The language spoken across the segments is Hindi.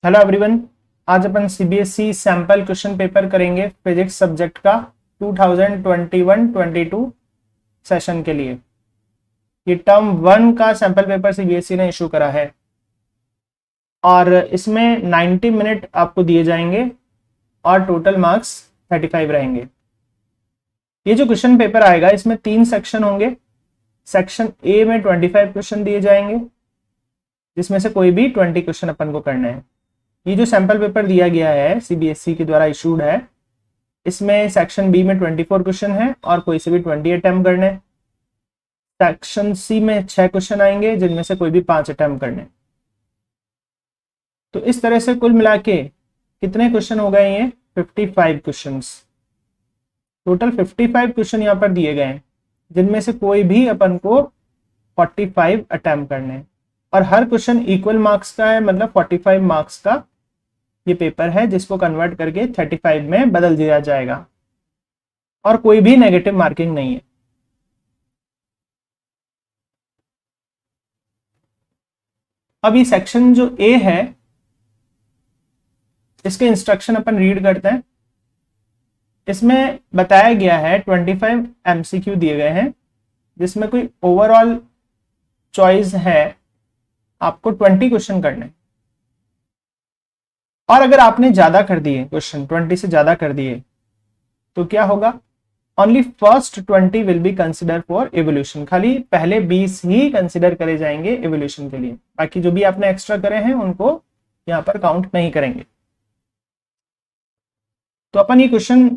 Hello everyone. आज अपन सीबीएसई सैंपल क्वेश्चन पेपर करेंगे फिजिक्स सब्जेक्ट का 2021-22 सेशन के लिए। ये टर्म 1 का सैंपल पेपर सीबीएसई ने इशू करा है और इसमें 90 मिनट आपको दिए जाएंगे और टोटल मार्क्स 35 रहेंगे। ये जो क्वेश्चन पेपर आएगा इसमें 3 सेक्शन होंगे। सेक्शन ए में 25 क्वेश्चन दिए जाएंगे जिसमें से कोई भी 20 क्वेश्चन अपन को करने हैं। ये जो सैंपल पेपर दिया गया है सीबीएसई के द्वारा इशूड है, इसमें सेक्शन बी में 24 क्वेश्चन है और कोई से भी 20 अटेम्प्ट करने। सेक्शन सी में 6 क्वेश्चन आएंगे जिनमें से कोई भी 5 अटेम्प्ट करने। तो इस तरह से कुल मिला के कितने क्वेश्चन हो गए? ये 55 क्वेश्चन। टोटल 55 क्वेश्चन यहाँ पर दिए गए हैं जिनमें से कोई भी अपन को 45 अटेम्प्ट करने और हर क्वेश्चन इक्वल मार्क्स का है, मतलब 45 मार्क्स का ये पेपर है जिसको कन्वर्ट करके 35 में बदल दिया जाएगा और कोई भी नेगेटिव मार्किंग नहीं है। अब ये सेक्शन जो ए है इसके इंस्ट्रक्शन अपन रीड करते हैं। इसमें बताया गया है 25 एमसीक्यू दिए गए हैं जिसमें कोई ओवरऑल चॉइस है आपको 20 क्वेश्चन करने। और अगर आपने ज्यादा कर दिए क्वेश्चन, 20 से ज्यादा कर दिए, तो क्या होगा? Only first 20 will be consider for evolution. खाली पहले 20 ही कंसिडर करे जाएंगे एवोल्यूशन के लिए, बाकी जो भी आपने एक्स्ट्रा करे हैं उनको यहाँ पर काउंट नहीं करेंगे। तो अपन ये क्वेश्चन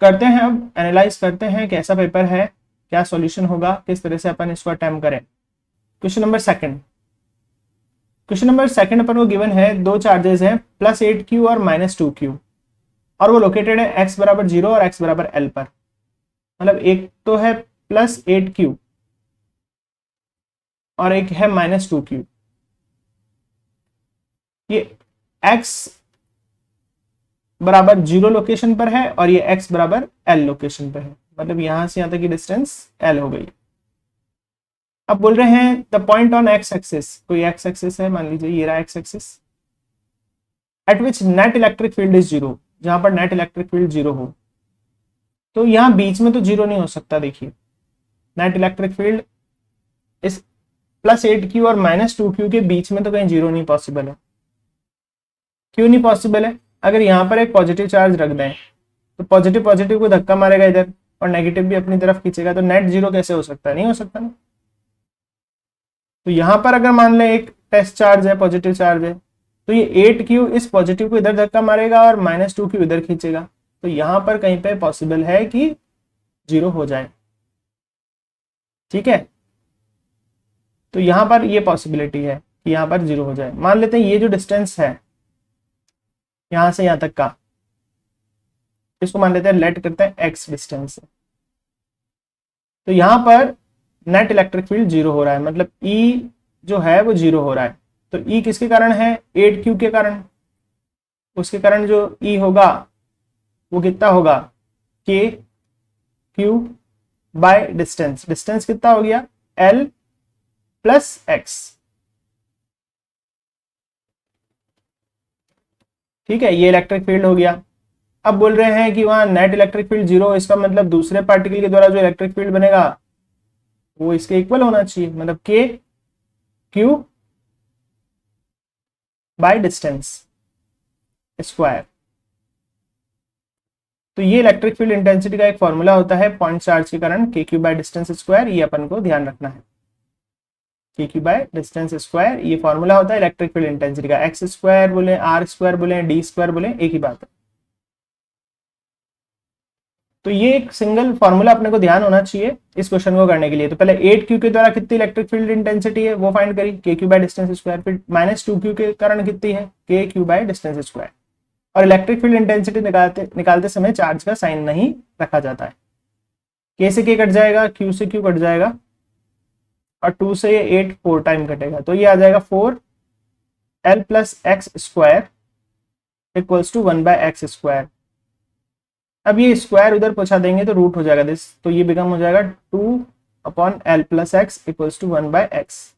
करते हैं, अब एनालाइज करते हैं कैसा पेपर है, क्या सॉल्यूशन होगा, किस तरह से अपन इसको अटेम्प्ट करें। क्वेश्चन नंबर सेकंड अपन को गिवन है दो चार्जेस हैं +8q और -2q और वो लोकेटेड है x बराबर 0 और x बराबर l पर। मतलब एक तो है +8q और एक है -2q। ये x बराबर 0 लोकेशन पर है और ये x बराबर l लोकेशन पर है, मतलब यहां से यहां तक की डिस्टेंस l हो गई। अब बोल रहे हैं the point on x axis, कोई एक्स एक्सिस है, मान लीजिए ये रहा x axis, eight which net electric field is 0, जहां पर नेट इलेक्ट्रिक फील्ड 0 हो। तो यहां बीच में तो 0 नहीं हो सकता। देखिए नेट इलेक्ट्रिक फील्ड इस +8q और -2q के बीच में तो कहीं 0 नहीं पॉसिबल है। क्यों नहीं पॉसिबल है? अगर यहां पर एक पॉजिटिव चार्ज रख दें तो पॉजिटिव पॉजिटिव को धक्का मारेगा इधर और नेगेटिव भी अपनी तरफ खींचेगा, तो नेट 0 कैसे हो सकता है? नहीं हो सकता ना। तो यहां पर अगर मान लें एक टेस्ट चार्ज है, पॉजिटिव चार्ज है, तो ये 8q इस पॉजिटिव को इधर धक्का मारेगा और -2q इधर खींचेगा, तो यहां पर कहीं पे पॉसिबल है कि 0 हो जाए। ठीक है, तो यहां पर ये पॉसिबिलिटी है कि यहां पर 0 हो जाए। मान लेते हैं ये जो डिस्टेंस है यहां से यहां तक का, इसको मान लेते हैं लेट करते हैं x डिस्टेंस है। तो यहां पर नेट इलेक्ट्रिक फील्ड 0 हो रहा है, मतलब E जो है वो 0 हो रहा है। तो E किसके कारण है? 8q के कारण। उसके कारण जो E होगा वो कितना होगा? k q by distance. Distance कितना हो गया? l plus x। ठीक है, ये इलेक्ट्रिक फील्ड हो गया। अब बोल रहे हैं कि वहां नेट इलेक्ट्रिक फील्ड 0, इसका मतलब दूसरे पार्टिकल के द्वारा जो इलेक्ट्रिक फील्ड बनेगा वो इसके इक्वल होना चाहिए, मतलब k q by distance square. तो ये इलेक्ट्रिक फील्ड इंटेंसिटी का एक फॉर्मूला होता है पॉइंट चार्ज के कारण, के क्यू बाय डिस्टेंस स्क्वायर। ये अपन को ध्यान रखना है, के क्यू बाय डिस्टेंस स्क्वायर ये फॉर्मूला होता है इलेक्ट्रिक फील्ड इंटेंसिटी का। एक्स स्क्वायर बोले, आर स्क्वायर बोले, डी स्क्वायर बोले, एक ही बात है। तो ये एक सिंगल फॉर्मूला अपने को ध्यान होना चाहिए इस क्वेश्चन को करने के लिए। तो पहले 8q के द्वारा कितनी इलेक्ट्रिक फील्ड इंटेंसिटी है वो फाइंड करी, के क्यू बाय डिस्टेंस स्क्वायर। फिर -2q के कारण कितनी है? के क्यू बाय डिस्टेंस स्क्वायर। और इलेक्ट्रिक फील्ड इंटेंसिटी निकालते समय चार्ज का साइन नहीं रखा जाता है। के से के कट जाएगा, क्यू से क्यू कट जाएगा और 2 से ये 8 4 टाइम कटेगा, तो ये आ जाएगा 4l plus x square equals to 1/x square. अब ये स्क्वायर उधर पहुंचा देंगे तो रूट हो जाएगा दिस, तो ये बिकम हो जाएगा 2/l plus x equals to 1/x।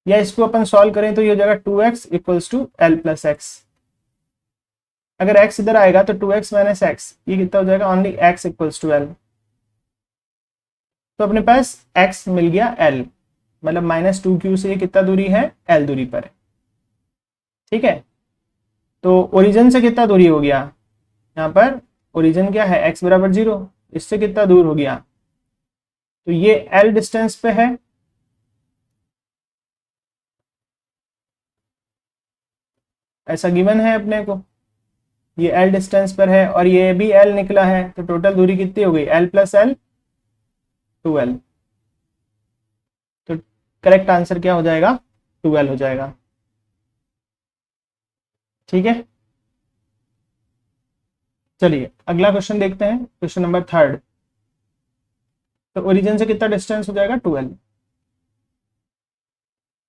या इसको अपन सॉल्व करें तो ये हो जाएगा 2x equals to L plus x. अगर x इधर आएगा तो 2x माइनस एक्स, ये कितना हो जाएगा, only x equals to L. तो अपने पास x मिल गया l, मतलब -2q से ये कितना दूरी है, l दूरी पर। ठीक है, तो ओरिजिन से कितना दूरी हो गया, यहाँ पर ओरिजिन क्या है, x बराबर 0, इससे कितना दूर हो गया, तो ये l डिस्टेंस पे है। ऐसा गिवन है अपने को, ये l डिस्टेंस पर है और ये भी l निकला है, तो टोटल दूरी कितनी हो गई, l प्लस l 2l। तो करेक्ट आंसर क्या हो जाएगा, 2l हो जाएगा। ठीक है, चलिए अगला क्वेश्चन देखते हैं, क्वेश्चन नंबर 3। तो ओरिजिन से कितना डिस्टेंस हो जाएगा, 2l।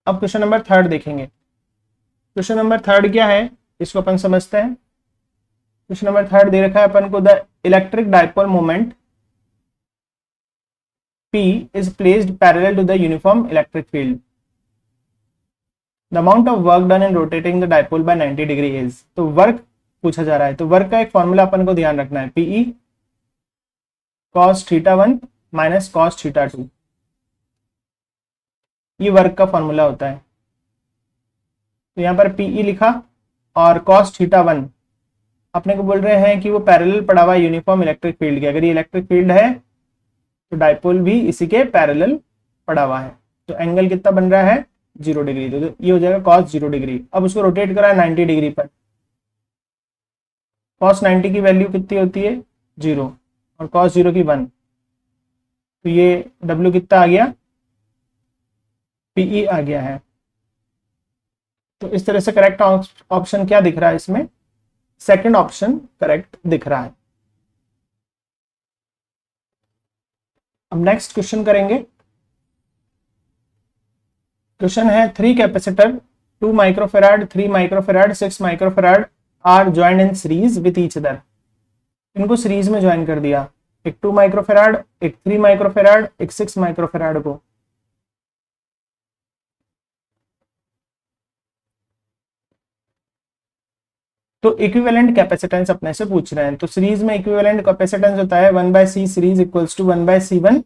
अब क्वेश्चन नंबर 3 देखेंगे। क्वेश्चन नंबर 3 क्या है, इसको अपन समझते हैं। क्वेश्चन नंबर 3 दे रखा है अपन को, the electric dipole moment P is placed parallel to the uniform electric field. The amount of work done in rotating the dipole by 90 degree is, तो वर्क पूछा जा रहा है, तो वर्क का एक फॉर्मूला अपन को ध्यान रखना है, PE cos θ1 माइनस cos θ2, ये वर्क का फॉर्मूला होता है। तो यहाँ पर PE लिखा और cos θ1 अपने को बोल रहे हैं कि वो पैरेलल पड़ा हुआ है यूनिफॉर्म इलेक्ट्रिक फील्ड के। अगर ये इलेक्ट्रिक फील्ड है तो डाइपोल भी इसी के पैरेलल पड़ा हुआ है, तो एंगल कितना बन रहा है, 0 डिग्री। तो ये हो जाएगा cos 0 डिग्री। अब उसको रोटेट करा है 90 डिग्री पर, cos 90 की वैल्यू कितनी होती है, 0, और cos 0 की 1, तो ये W कितना आ गया, PE आ गया है। तो इस तरह से करेक्ट ऑप्शन क्या दिख रहा है इसमें, सेकंड ऑप्शन करेक्ट दिख रहा है। अब नेक्स्ट क्वेश्चन करेंगे। क्वेश्चन है 3 capacitor 2 microfarad 3 microfarad 6 microfarad are joined in series with each other. इनको सीरीज में ज्वाइन कर दिया, एक 2 माइक्रोफेराड, एक 3 माइक्रोफेराड, एक 6 माइक्रोफेराड को। तो इक्विवेलेंट कैपेसिटेंस अपने से पूछ रहे हैं। तो सीरीज में इक्विवेलेंट कैपेसिटेंस होता है 1/c series equals to 1/c1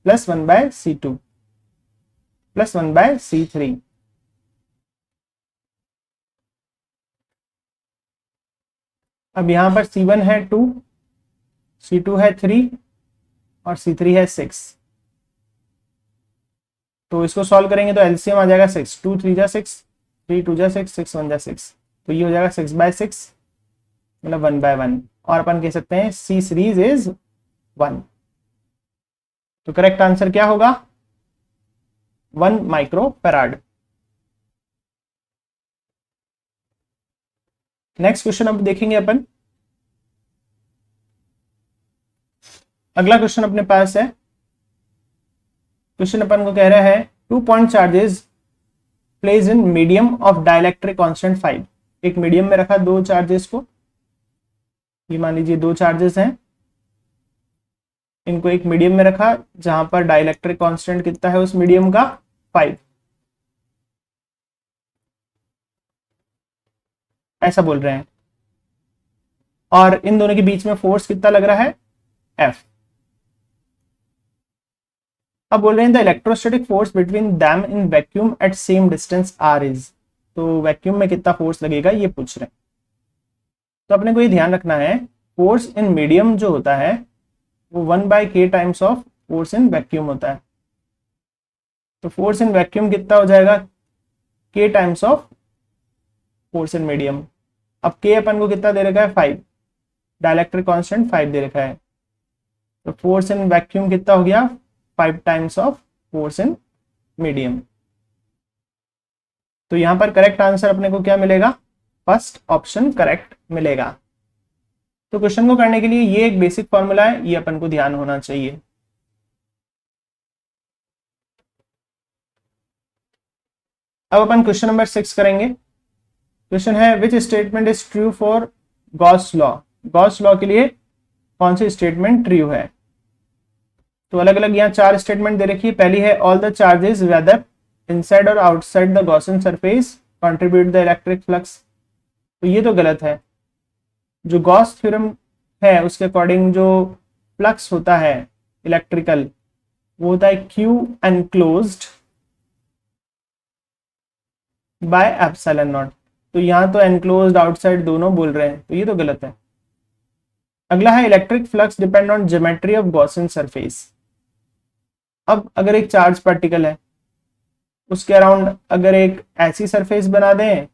plus 1/c2 plus 1/c3। अब यहां पर C1 है 2, C2 है 3 और C3 है 6। तो इसको सॉल्व करेंगे तो एलसीएम आ जाएगा 6, 2 3 जा 6, 3 2 जा 6, 6 1 जा 6, तो ये हो जाएगा 6/6 मतलब 1/1। और अपन कह सकते हैं C सीरीज इज 1। तो करेक्ट आंसर क्या होगा, 1 माइक्रोफेराड। नेक्स्ट क्वेश्चन अब देखेंगे अपन। अगला क्वेश्चन अपने पास है, क्वेश्चन अपन को कह रहा है 2 point charges place in medium of dielectric constant 5। एक मीडियम में रखा 2 चार्जेस को, ये मान लीजिए 2 चार्जेस हैं, इनको एक मीडियम में रखा जहां पर डाइलेक्ट्रिक कांस्टेंट कितना है उस मीडियम का, 5। ऐसा बोल रहे हैं, और इन दोनों के बीच में फोर्स कितना लग रहा है, F। अब बोल रहे हैं the electrostatic force between them in vacuum at same distance R is. तो वैक्यूम में कितना फोर्स लगेगा ये पूछ रहे हैं। तो अपने को ये ध्यान रखना है, फोर्स इन मीडियम जो होता है वो 1/k times of force in vacuum होता है। तो फोर्स इन वैक्यूम कितना हो जाएगा, k times of force in medium. अब k अपन को कितना दे रखा है, 5, डाइलेक्ट्रिक कांस्टेंट 5 दे रखा है, तो फोर्स इन वैक्यूम कितना हो गया, 5 times of force in medium. तो यहां पर करेक्ट आंसर अपने को क्या मिलेगा, फर्स्ट ऑप्शन करेक्ट मिलेगा। तो क्वेश्चन को करने के लिए ये एक बेसिक फॉर्मूला है, ये अपन को ध्यान होना चाहिए। अब अपन क्वेश्चन नंबर 6 करेंगे। क्वेश्चन है which statement is true for Gauss law. Gauss law के लिए कौन सी स्टेटमेंट ट्रू है। तो अलग अलग यहाँ 4 स्टेटमेंट दे रखी है। पहली है all the charges whether inside और outside the Gaussian surface contribute the electric flux. तो ये तो गलत है। जो गॉस थ्योरम है उसके अकॉर्डिंग जो फ्लक्स होता है इलेक्ट्रिकल वो होता है Q enclosed by epsilon not. तो यहाँ तो एनक्लोज्ड आउटसाइड दोनों बोल रहे हैं, तो ये तो गलत है। अगला है electric flux depend on geometry of Gaussian surface. अब अगर एक चार्ज पार्टिकल है उसके अराउंड अगर एक ऐसी सरफेस बना दें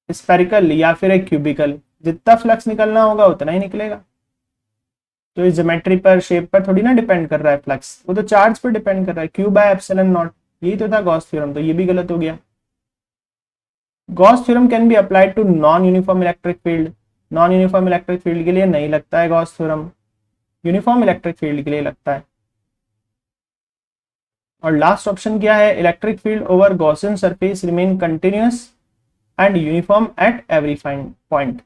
स्फेरिकल या फिर एक क्यूबिकल, जितना फ्लक्स निकलना होगा उतना ही निकलेगा। तो इस ज्योमेट्री पर शेप पर थोड़ी ना डिपेंड कर रहा है फ्लक्स, वो तो चार्ज पर डिपेंड कर रहा है, क्यू बाय एप्सिलॉन नॉट। यही तो था गॉस थ्योरम, तो ये भी गलत हो गया। Gauss theorem can be applied to non uniform electric field. Non uniform electric field के लिए नहीं लगता है Gauss theorem, uniform electric field के लिए लगता है। और लास्ट ऑप्शन क्या है, electric field over Gaussian surface remain continuous and uniform at every point.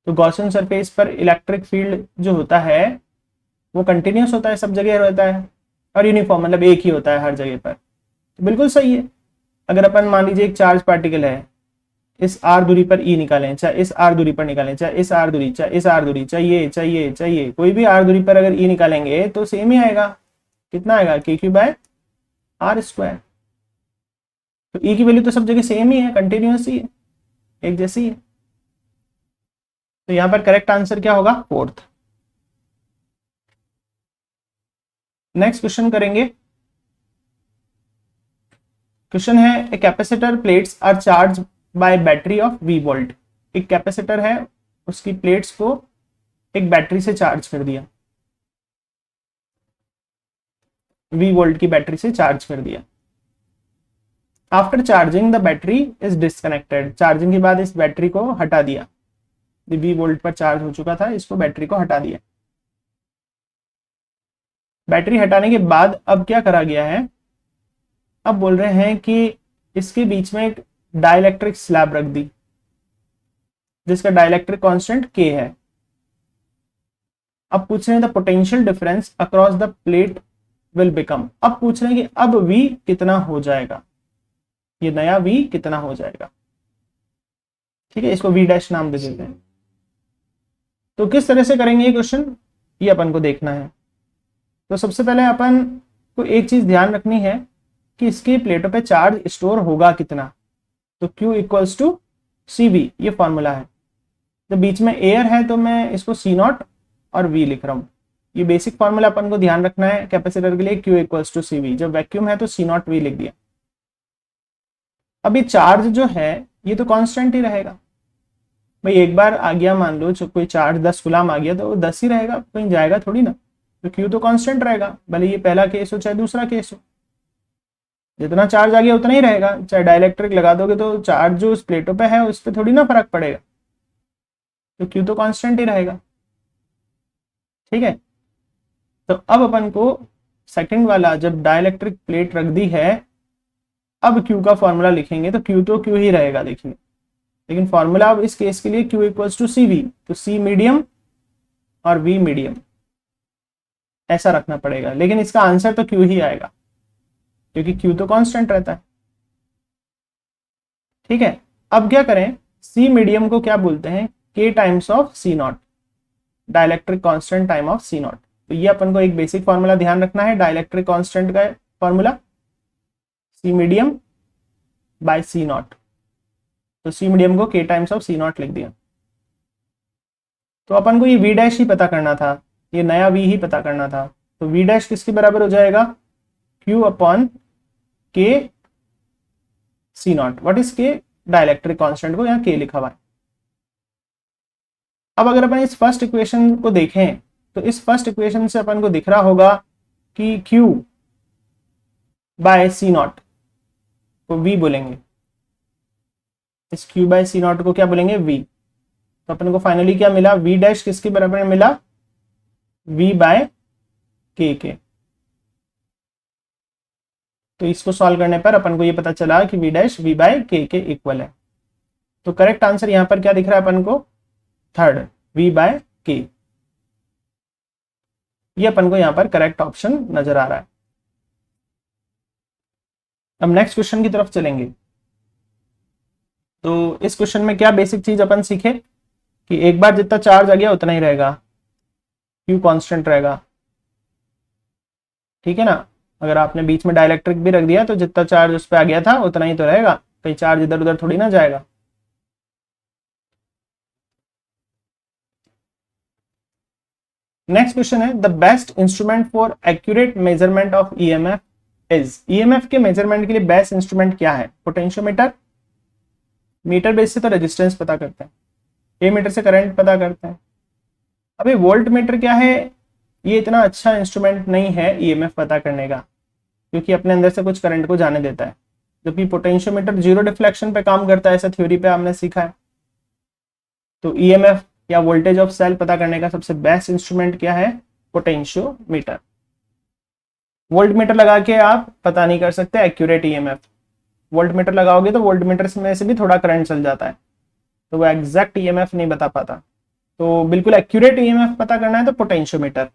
तो गॉसियन सरफेस पर इलेक्ट्रिक फील्ड जो होता है वो कंटिन्यूअस होता है, सब जगह रहता है, और यूनिफॉर्म मतलब एक ही होता है हर जगह पर। तो बिल्कुल सही है। अगर अपन मान लीजिए एक चार्ज पार्टिकल है, इस आर दूरी पर ई निकालें, चाहे इस आर दूरी पर निकालें, चाहे इस आर दूरी, चाहे इस आर दूरी, चाहिए कोई भी आर दूरी पर अगर ई निकालेंगे तो सेम ही आएगा। कितना आएगा, के क्यू बाय आर स्क्वायर। तो ई की वैल्यू तो सब जगह सेम ही है, कंटिन्यूअस ही है, एक जैसी है। तो यहां पर करेक्ट आंसर क्या होगा, फोर्थ। नेक्स्ट क्वेश्चन करेंगे। क्वेश्चन है a capacitor plates are charge by battery of V volt. एक कैपेसिटर है, उसकी प्लेट्स को एक बैटरी से चार्ज कर दिया, वी वोल्ट की बैटरी से चार्ज कर दिया। After charging the battery is disconnected. Charging के बाद इस बैटरी को हटा दिया, वी वोल्ट पर चार्ज हो चुका था, इसको बैटरी को हटा दिया। बैटरी हटाने के बाद अब क्या करा गया है, अब बोल रहे हैं कि इसके बीच में एक डाइलेक्ट्रिक स्लैब रख दी जिसका डाइलेक्ट्रिक कांस्टेंट के है। अब पूछ रहे हैं the potential difference across the plate will become. अब पूछ रहे हैं कि अब V कितना हो जाएगा, ये नया V कितना हो जाएगा। ठीक है, इसको V डैश नाम दे देते हैं। तो किस तरह से करेंगे ये क्वेश्चन, ये अपन को देखना है। तो सबसे पहले अपन को एक चीज ध्यान रखनी है कि इसकी प्लेटों पे चार्ज स्टोर होगा कितना। तो Q इक्वल्स टू CV, ये फॉर्मूला है। जब बीच में एयर है तो मैं इसको C0 और V लिख रहा हूं। ये बेसिक फॉर्मूला अपन को ध्यान रखना है कैपेसिटर के लिए, Q इक्वल्स टू CV। जब वैक्यूम है तो C0 V लिख दिया। अब ये चार्ज जो है ये तो कांस्टेंट ही रहेगा भाई। एक बार आ गया, मान लो कोई चार्ज 10 गुलाम आ गया तो वो 10 ही रहेगा, कहीं जाएगा थोड़ी ना। तो Q तो कांस्टेंट रहेगा, भले ये पहला केस हो चाहे दूसरा केस हो। जितना चार्ज आ गया उतना ही रहेगा। चाहे डाइलेक्ट्रिक लगा दोगे तो चार्ज जो उस प्लेटों पे है उस पर थोड़ी ना फर्क पड़ेगा, तो Q तो कांस्टेंट ही रहेगा। ठीक है, तो अब अपन को सेकंड वाला, जब डाइलेक्ट्रिक प्लेट रख दी है, अब Q का फॉर्मूला लिखेंगे तो Q तो Q ही रहेगा देखिए। लेकिन फॉर्मूला अब इस केस के लिए Q इक्वल्स टू CV, तो C मीडियम और V मीडियम ऐसा रखना पड़ेगा। लेकिन इसका आंसर तो Q ही आएगा क्योंकि Q तो कांस्टेंट रहता है। ठीक है, अब क्या करें, C मीडियम को क्या बोलते हैं, K times of C0, dielectric constant time of C0। तो ये अपन को एक बेसिक फॉर्मूला ध्यान रखना है, डाइलेक्ट्रिक कांस्टेंट का formula C medium by C0। तो C मीडियम को K टाइम्स ऑफ C0 लिख दिया। तो अपन को ये V डैश ही पता करना था, ये नया V ही पता करना था। तो V डैश किसके बराबर हो जाएगा, Q upon K C0। What is K, dielectric constant को यहाँ K लिखा हुआ है। अब अगर अपन इस फर्स्ट इक्वेशन को देखें तो इस फर्स्ट इक्वेशन से अपन को दिख रहा होगा कि Q बाय C0 को V बोलेंगे, इस Q बाय C0 को क्या बोलेंगे, V। तो अपन को फाइनली क्या मिला, V डैश किसके बराबर मिला, V बाय K के। तो इसको सॉल्व करने पर अपन को ये पता चला कि V dash V by K के इक्वल है। तो करेक्ट आंसर यहां पर क्या दिख रहा है अपन को, थर्ड, V बाय K। ये अपन को यहां पर करेक्ट ऑप्शन नजर आ रहा है। अब नेक्स्ट क्वेश्चन की तरफ चलेंगे। तो इस क्वेश्चन में क्या बेसिक चीज अपन सीखे कि एक बार जितना चार्ज आ गया उतना ही रहेगा, क्यू कांस्टेंट रहेगा, ठीक है ना। अगर आपने बीच में डाइलेक्ट्रिक भी रख दिया तो जितना चार्ज उस पर आ गया था उतना ही तो रहेगा, कहीं चार्ज इधर उधर थोड़ी ना जाएगा। नेक्स्ट क्वेश्चन है the best instrument for accurate measurement of EMF is. EMF के मेजरमेंट के लिए बेस्ट इंस्ट्रूमेंट क्या है? पोटेंशियोमीटर, मीटर बेस से तो रेजिस्टेंस पता करते हैं, ए मीटर से करंट पता करते हैं। अभी वोल्ट मीटर क्या है? ये इतना अच्छा इंस्ट्रूमेंट नहीं है ईएमएफ पता करने का, क्योंकि अपने अंदर से कुछ करंट को जाने देता है, जबकि पोटेंशियोमीटर जीरो डिफ्लेक्शन पे काम करता है, ऐसा थ्योरी पे हमने सीखा है। तो ईएमएफ या वोल्टेज ऑफ सेल पता करने का सबसे बेस्ट इंस्ट्रूमेंट क्या है? पोटेंशियोमीटर। वोल्ट मीटर लगा के आप पता नहीं कर सकते एक्यूरेट ईएमएफ। वोल्ट मीटर लगाओगे तो वोल्ट मीटर में से भी थोड़ा करंट चल जाता है, तो वो एग्जैक्ट ईएमएफ नहीं बता पाता। तो बिल्कुल एक्यूरेट ईएमएफ पता करना है तो पोटेंशियोमीटर।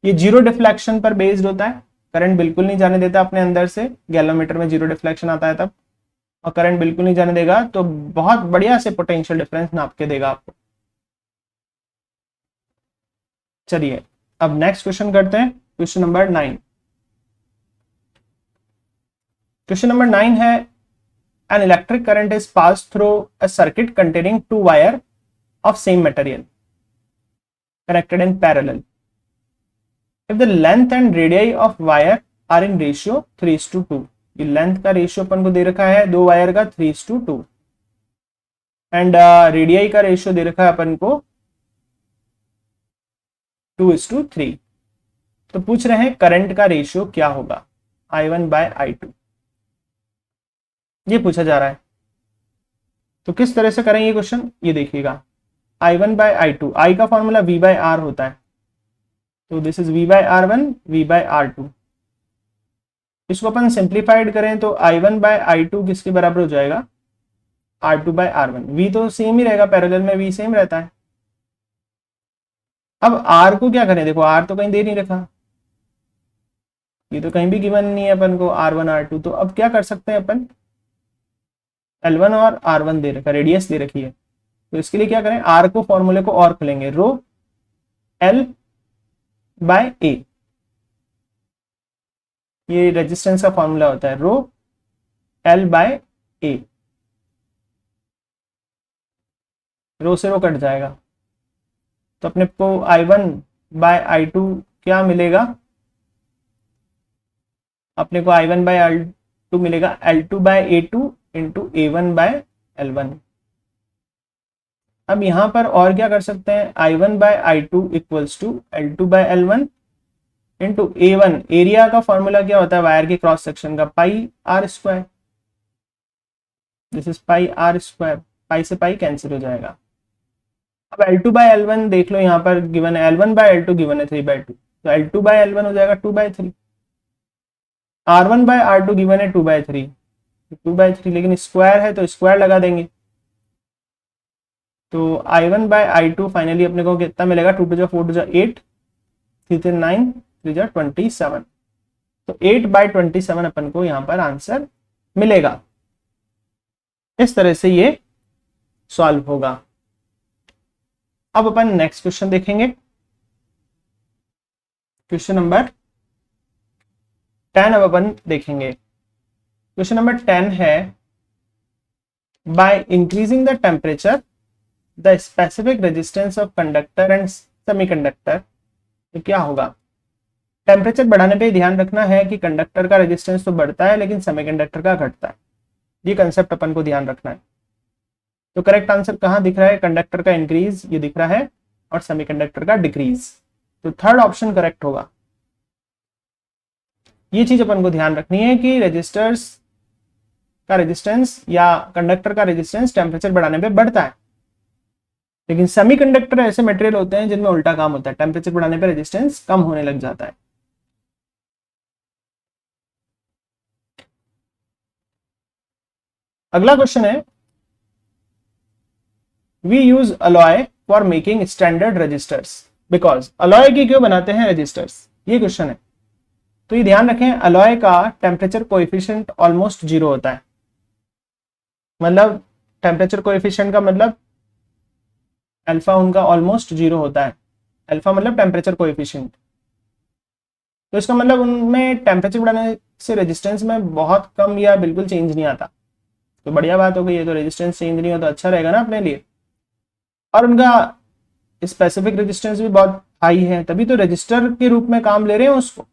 ये जीरो डिफ्लेक्शन पर बेस्ड होता है, करंट बिल्कुल नहीं जाने देता अपने अंदर से, गैलोमीटर में जीरो डिफ्लेक्शन आता है तब, और करंट बिल्कुल नहीं जाने देगा तो बहुत बढ़िया से पोटेंशियल डिफरेंस नाप के देगा आपको। चलिए अब नेक्स्ट क्वेश्चन करते हैं, क्वेश्चन नंबर 9। क्वेश्चन नंबर 9 है an electric current is passed through a circuit containing two wire of same material connected in parallel. If the length and radii of wire are in ratio 3:2, ये लेंथ का रेशियो अपन को दे रखा है दो वायर का 3:2 एंड रेडियाई का रेशियो दे रखा है अपन को 2:3। तो पूछ रहे हैं करंट का रेशियो क्या होगा, I1/I2, ये पूछा जा रहा है। तो किस तरह से करें ये क्वेश्चन, ये देखिएगा। I1/I2, I का फॉर्मूला V/R होता है, तो दिस इज V/R1 V/R2। इसको अपन सिंप्लीफाइड करें तो I1/I2 किसके बराबर हो जाएगा? R2/R1। V तो सेम ही रहेगा, पैरेलल में V सेम रहता है। अब R को क्या करें? देखो R तो कहीं दे नहीं रखा, ये तो कहीं भी गिवन नहीं है अपन को R1 R2। तो अब क्या कर सकते हैं अपन, L1 और R1 दे रखा, रेडियस दे रखी है, तो इसके लिए क्या करें, R को फॉर्मूले को और खुलेंगे, रो L/A, ये रेजिस्टेंस का फॉर्मूला होता है, रो L/A, रो से रो कट जाएगा, तो अपने को I1/I2 क्या मिलेगा? अपने को I1/I2 मिलेगा L2/A2 इंटू A1/L1। अब यहां पर और क्या कर सकते हैं, I1/I2 equals to L2/L1 into A1, area का फॉर्मूला क्या होता है वायर के क्रॉस सेक्शन का, πr²। दिस इज πr², पाई से पाई कैंसिल हो जाएगा। अब L2/L1 देख लो, यहाँ पर गिवन है L1/L2 गिवन है 3/2, तो L2/L1 हो जाएगा 2/3। R1/R2 गिवन है 2/3, 2/3 लेकिन स्क्वायर है तो स्क्वायर लगा देंगे, तो I1/I2 फाइनली अपने को कितना मिलेगा, 2 × 4 = 8, 3 × 9, 3 × 27, तो 8/27 अपन को यहाँ पर आंसर मिलेगा। इस तरह से ये सॉल्व होगा। अब अपन नेक्स्ट क्वेश्चन देखेंगे, क्वेश्चन नंबर 10 अब अपन देखेंगे। क्वेश्चन नंबर 10 है by increasing the temperature the specific resistance of conductor and semiconductor, तो क्या होगा? टेम्परेचर बढ़ाने पे ध्यान रखना है कि कंडक्टर का रेजिस्टेंस तो बढ़ता है लेकिन सेमीकंडक्टर का घटता है, ये कंसेप्ट अपन को ध्यान रखना है। तो करेक्ट आंसर कहां दिख रहा है, कंडक्टर का इंक्रीज ये दिख रहा है और सेमीकंडक्टर का डिक्रीज, तो थर्ड ऑप्शन करेक्ट होगा। ये चीज अपन को ध्यान रखनी है कि रेजिस्टर्स का रेजिस्टेंस या कंडक्टर का रेजिस्टेंस टेम्परेचर बढ़ाने पे बढ़ता है, लेकिन सेमीकंडक्टर ऐसे मटेरियल होते हैं जिनमें उल्टा काम होता है, टेम्परेचर बढ़ाने पे रेजिस्टेंस कम होने लग जाता है। अगला क्वेश्चन है we use alloy for making standard resistors because, alloy की क्यों बनाते हैं रजिस्टर्स, ये क्वेश्चन है। तो ये ध्यान रखें, अलॉय का टेम्परेचर कोएफिशिएंट ऑलमोस्ट 0 होता है। मतलब टेम्परेचर कोएफिशिएंट का मतलब अल्फा उनका ऑलमोस्ट 0 होता है। अल्फा मतलब टेम्परेचर कोएफिशिएंट। तो इसका मतलब उनमें टेम्परेचर बढ़ाने से रेजिस्टेंस में बहुत कम या बिल्कुल चेंज नहीं आता। तो बढ़िया बात हो गई है, तो रेजिस्टेंस चेंज नहीं हो तो अच्छा रहेगा ना अपने लिए। और उनका स्पेसिफिक रेजिस्टेंस भी बहुत हाई है, तभी तो रजिस्टर के रूप में काम ले रहे हैं उसको।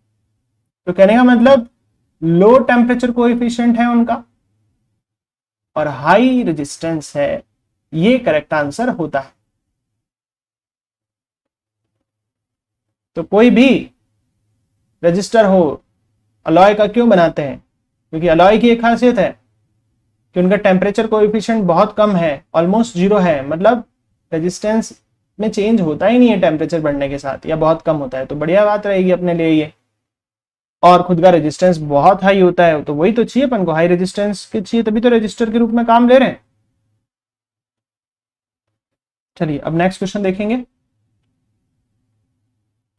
तो कहने का मतलब लो टेम्परेचर कोएफिशिएंट है उनका और हाई रेजिस्टेंस है, ये करेक्ट आंसर होता है। तो कोई भी रजिस्टर हो, अलॉय का क्यों बनाते हैं? क्योंकि अलॉय की एक खासियत है कि उनका टेम्परेचर कोएफिशिएंट बहुत कम है, ऑलमोस्ट 0 है। मतलब रेजिस्टेंस में चेंज होता ही नहीं है टेम्परेचर बढ़ने के साथ, या बहुत कम होता है। तो बढ़िया बात रहेगी अपने लिए ये। और खुद का रेजिस्टेंस बहुत हाई होता है, तो वही तो चाहिए अपन को, हाई रेजिस्टेंस के चाहिए, तभी तो रजिस्टर के रूप में काम ले रहे हैं। चलिए अब नेक्स्ट क्वेश्चन देखेंगे।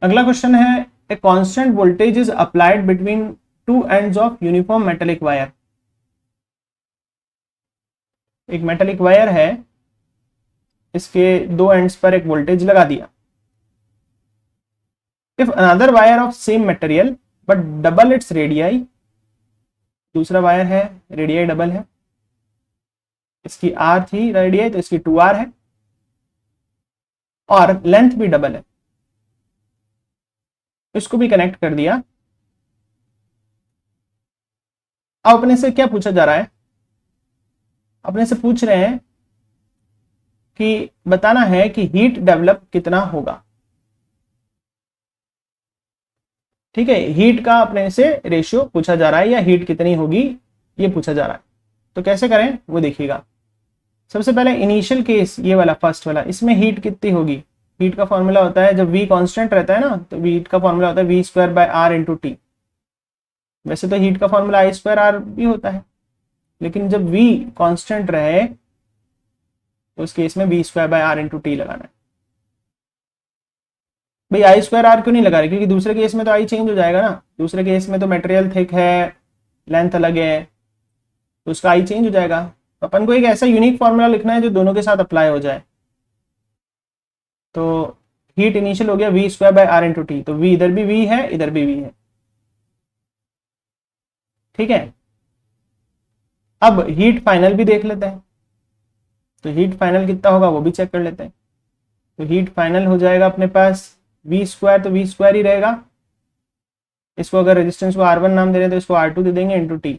अगला क्वेश्चन है, a constant voltage is applied between two ends of uniform metallic wire. एक मेटेलिक वायर है, इसके दो एंड्स पर एक वोल्टेज लगा दिया। If another wire of same material but double it's radii, दूसरा वायर है रेडियाई डबल है, इसकी आर थी रेडियाई तो इसकी 2r है, और लेंथ भी डबल है, इसको भी कनेक्ट कर दिया। अब अपने से क्या पूछा जा रहा है? अपने से पूछ रहे हैं कि बताना है कि हीट डेवलप कितना होगा। ठीक है, हीट का अपने से रेशियो पूछा जा रहा है, या हीट कितनी होगी ये पूछा जा रहा है। तो कैसे करें वो देखिएगा। सबसे पहले इनिशियल केस, ये वाला फर्स्ट वाला, इसमें हीट कितनी होगी? हीट का फॉर्मूला होता है, जब v कांस्टेंट रहता है ना, तो हीट का फॉर्मूला होता है v square by R into T. वैसे तो हीट का फॉर्मूला आई स्क्वायर आर भी होता है, लेकिन जब v कांस्टेंट रहे तो उस केस में v square by R into T लगाना है। भाई आई स्क्वायर आर क्यों नहीं लगा रहे? क्योंकि दूसरे केस में तो आई चेंज हो जाएगा ना। दूसरे केस में तो मटेरियल थिक है, लेंथ अलग है, तो उसका आई चेंज हो जाएगा। तो अपन को एक ऐसा यूनिक फॉर्मूला लिखना है जो दोनों के साथ अप्लाई हो जाए। तो हीट इनिशियल हो गया v square by R into T, तो v इधर भी v है, इधर भी v है। ठीक है, अब हीट फाइनल भी देख लेते हैं। तो हीट फाइनल कितना होगा वो भी चेक कर लेते हैं। तो हीट फाइनल हो जाएगा अपने पास v स्क्वायर, तो v स्क्वायर ही रहेगा। इसको अगर रेजिस्टेंस को r1 नाम दे रहे हैं तो इसको r2 दे देंगे इंटू टी।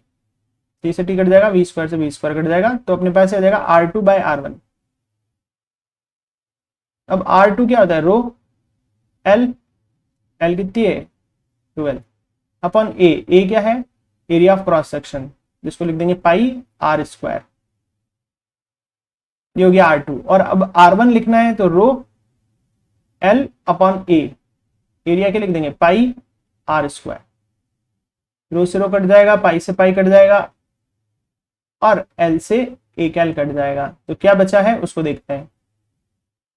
टी से टी कट जाएगा, v स्क्वायर से v स्क्वायर कट जाएगा, तो अपने पास आ जाएगा r2 बाय r1। अब r2 क्या होता है? रो l, l कितनी है? 12 अपॉन a क्या है? एरिया ऑफ क्रॉस सेक्शन, जिसको लिख देंगे पाई आर स्क्वायर। ये हो गया R2। और अब R1 लिखना है तो रो L अपॉन ए, एरिया के लिख देंगे पाई आर स्क्वायर। रो से रो कट जाएगा, पाई से पाई कट जाएगा, और L से एक L कट जाएगा। तो क्या बचा है उसको देखते हैं।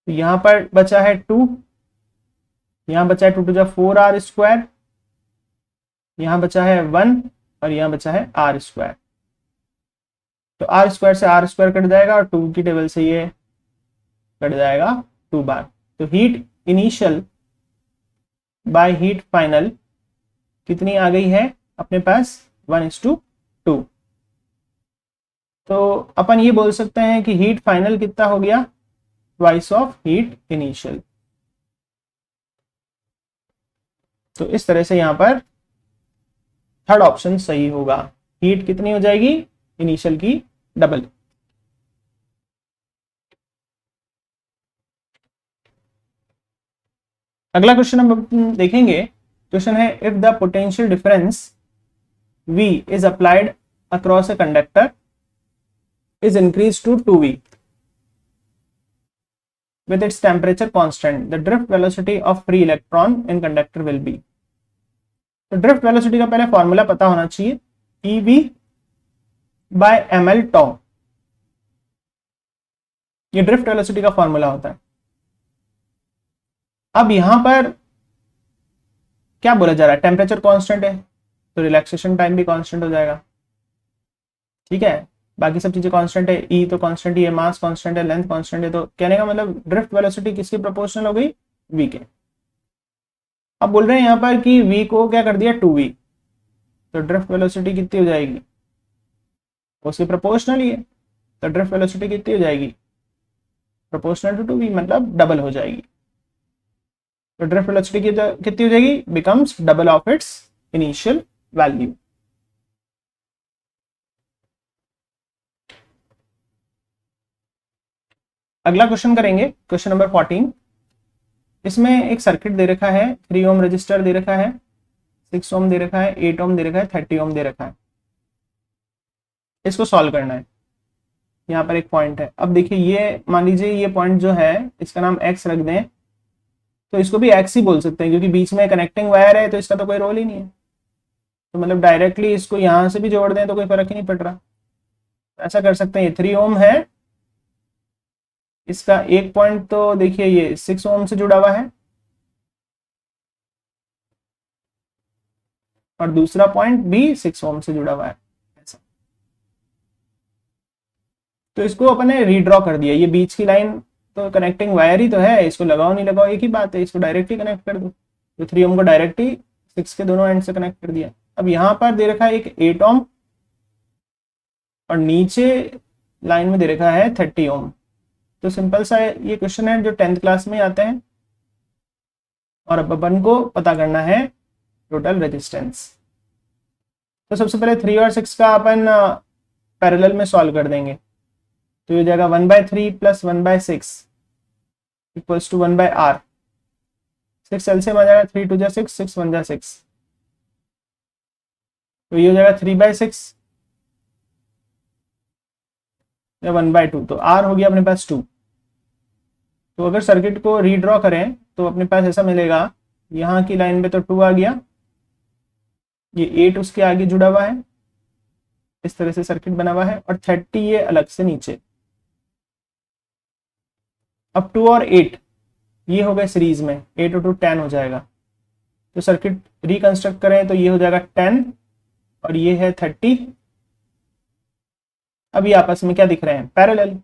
तो यहां पर बचा है 2, यहां बचा है 2 टू जा 4r स्क्वायर, यहां बचा है 1, और यहां बचा है r स्क्वायर। तो r स्क्वायर से r स्क्वायर कट जाएगा, और 2 की टेबल से ये कट जाएगा 2 बार। तो heat initial by heat final कितनी आ गई है अपने पास? 1:2। तो अपन ये बोल सकते हैं कि हीट फाइनल कितना हो गया? Twice of heat initial. तो इस तरह से यहां पर थर्ड ऑप्शन सही होगा। हीट कितनी हो जाएगी? इनिशियल की डबल। अगला क्वेश्चन हम देखेंगे। क्वेश्चन है, if the potential difference V is applied across a conductor is increased to 2V with its temperature constant, the drift velocity of free electron in conductor will be। तो ड्रिफ्ट वेलोसिटी का पहले फॉर्मूला पता होना चाहिए, EV by ml tau। ये ड्रिफ्ट वेलोसिटी का फॉर्मूला होता है। अब यहां पर क्या बोला जा रहा है? टेम्परेचर कांस्टेंट है, तो रिलैक्सेशन टाइम भी कांस्टेंट हो जाएगा। ठीक है, बाकी सब चीजें कांस्टेंट है, ई तो कांस्टेंट ही है, मास कांस्टेंट है, लेंथ कांस्टेंट है, तो कहने का मतलब ड्रिफ्ट वेलोसिटी किसकी प्रोपोर्शनल हो गई, वी के। अब बोल रहे हैं यहाँ पर कि वी को क्या कर दिया 2v, तो ड्रिफ्ट वेलोसिटी कितनी हो जाएगी, उसकी प्रोपोर्शनल ही है, तो ड्रिफ्ट वेलोसिटी कितनी हो जाएगी, प्रोपोर्शनल टू 2v, मतलब डबल हो जाएगी। तो ड्रिफ्ट वेलोसिटी कितनी हो जाएगी, becomes double of its initial value. अगला क्वेश्चन करेंगे, क्वेश्चन नंबर 14। इसमें एक सर्किट दे रखा है, 3 ओम रजिस्टर दे रखा है, 6 ओम दे रखा है, 8 ओम दे रखा है, 30 ओम दे रखा है। इसको सॉल्व करना है। यहाँ पर एक पॉइंट है, अब देखिए ये मान लीजिए ये पॉइंट जो है इसका नाम एक्स रख दें, तो इसको भी एक्स ही बोल सकते हैं क्योंकि बीच में कनेक्टिंग वायर है, तो इसका तो कोई रोल ही नहीं है। तो मतलब डायरेक्टली इसको यहां से भी जोड़ दें तो कोई फर्क ही नहीं पड़ रहा। ऐसा कर सकते हैं, ये 3 ओम है, इसका एक पॉइंट तो देखिए ये 6 ओम से जुड़ा हुआ है और दूसरा पॉइंट भी 6 ओम से जुड़ा हुआ है, ऐसा। तो इसको अपन ने रीड्रॉ कर दिया, ये बीच की लाइन तो कनेक्टिंग वायर ही तो है, इसको लगाओ नहीं लगाओ एक ही बात है, इसको डायरेक्टली कनेक्ट कर दो। तो 3 ओम को डायरेक्टली 6 के दोनों एंड से कनेक्ट कर दिया। अब यहाँ पर दे रखा है एक 8 ओम और नीचे लाइन में दे रखा है 30 ओम। तो सिंपल सा ये क्वेश्चन है जो 10th क्लास में आते हैं, और अब अपन को पता करना है टोटल रेजिस्टेंस। तो सबसे पहले 3 और 6 का अपन पैरेलल में सॉल्व कर देंगे, तो ये जाएगा 1/3 plus 1/6 equals to 1/r। 6 LCM आ जाएगा, 3 2 जा 6, 6 1 जा 6, तो ये हो जाएगा 3/6 या 1/2, तो r हो गया अपने पास 2। तो अगर सर्किट को रीड्रॉ करें तो अपने पास ऐसा मिलेगा, यहाँ की लाइन पे तो 2 आ गया, ये 8 उसके आगे जुड़ा हुआ है, इस तरह से सर्किट बना हुआ है, और 30 ये अलग से नीचे। अब 2 और 8 ये हो गए सीरीज में, 8 और 2 10 हो जाएगा। तो सर्किट रिकंस्ट्रक्ट करें तो ये हो जाएगा 10 और ये है 30। अब ये आपस में क्या दिख रहे हैं, पैरेलल।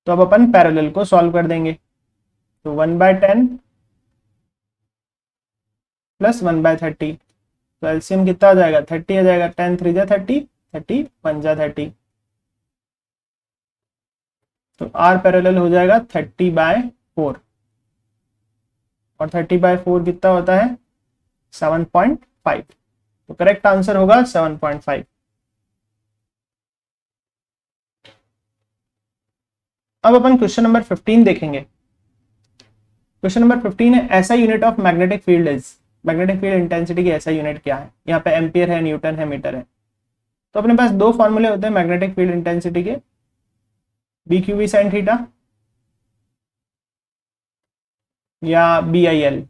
तो अब अपन पैरेलल को सॉल्व कर देंगे, तो 1/10 प्लस 1/30, तो एलसीएम कितना आ जाएगा, 30 आ जाएगा, 10 3 जा 30, 30 1 जा 30, तो आर पैरेलल हो जाएगा 30/4, और 30/4 कितना होता है 7.5, तो करेक्ट आंसर होगा 7.5। अब अपन क्वेश्चन नंबर 15 देखेंगे। क्वेश्चन नंबर 15 है, ऐसा unit of magnetic field is, magnetic field intensity की ऐसा यूनिट क्या है। यहाँ पे एम्पियर है, न्यूटन है, मीटर है। तो अपने पास दो फॉर्मूले होते हैं मैग्नेटिक फील्ड इंटेंसिटी के, B Q V sine theta या BIL।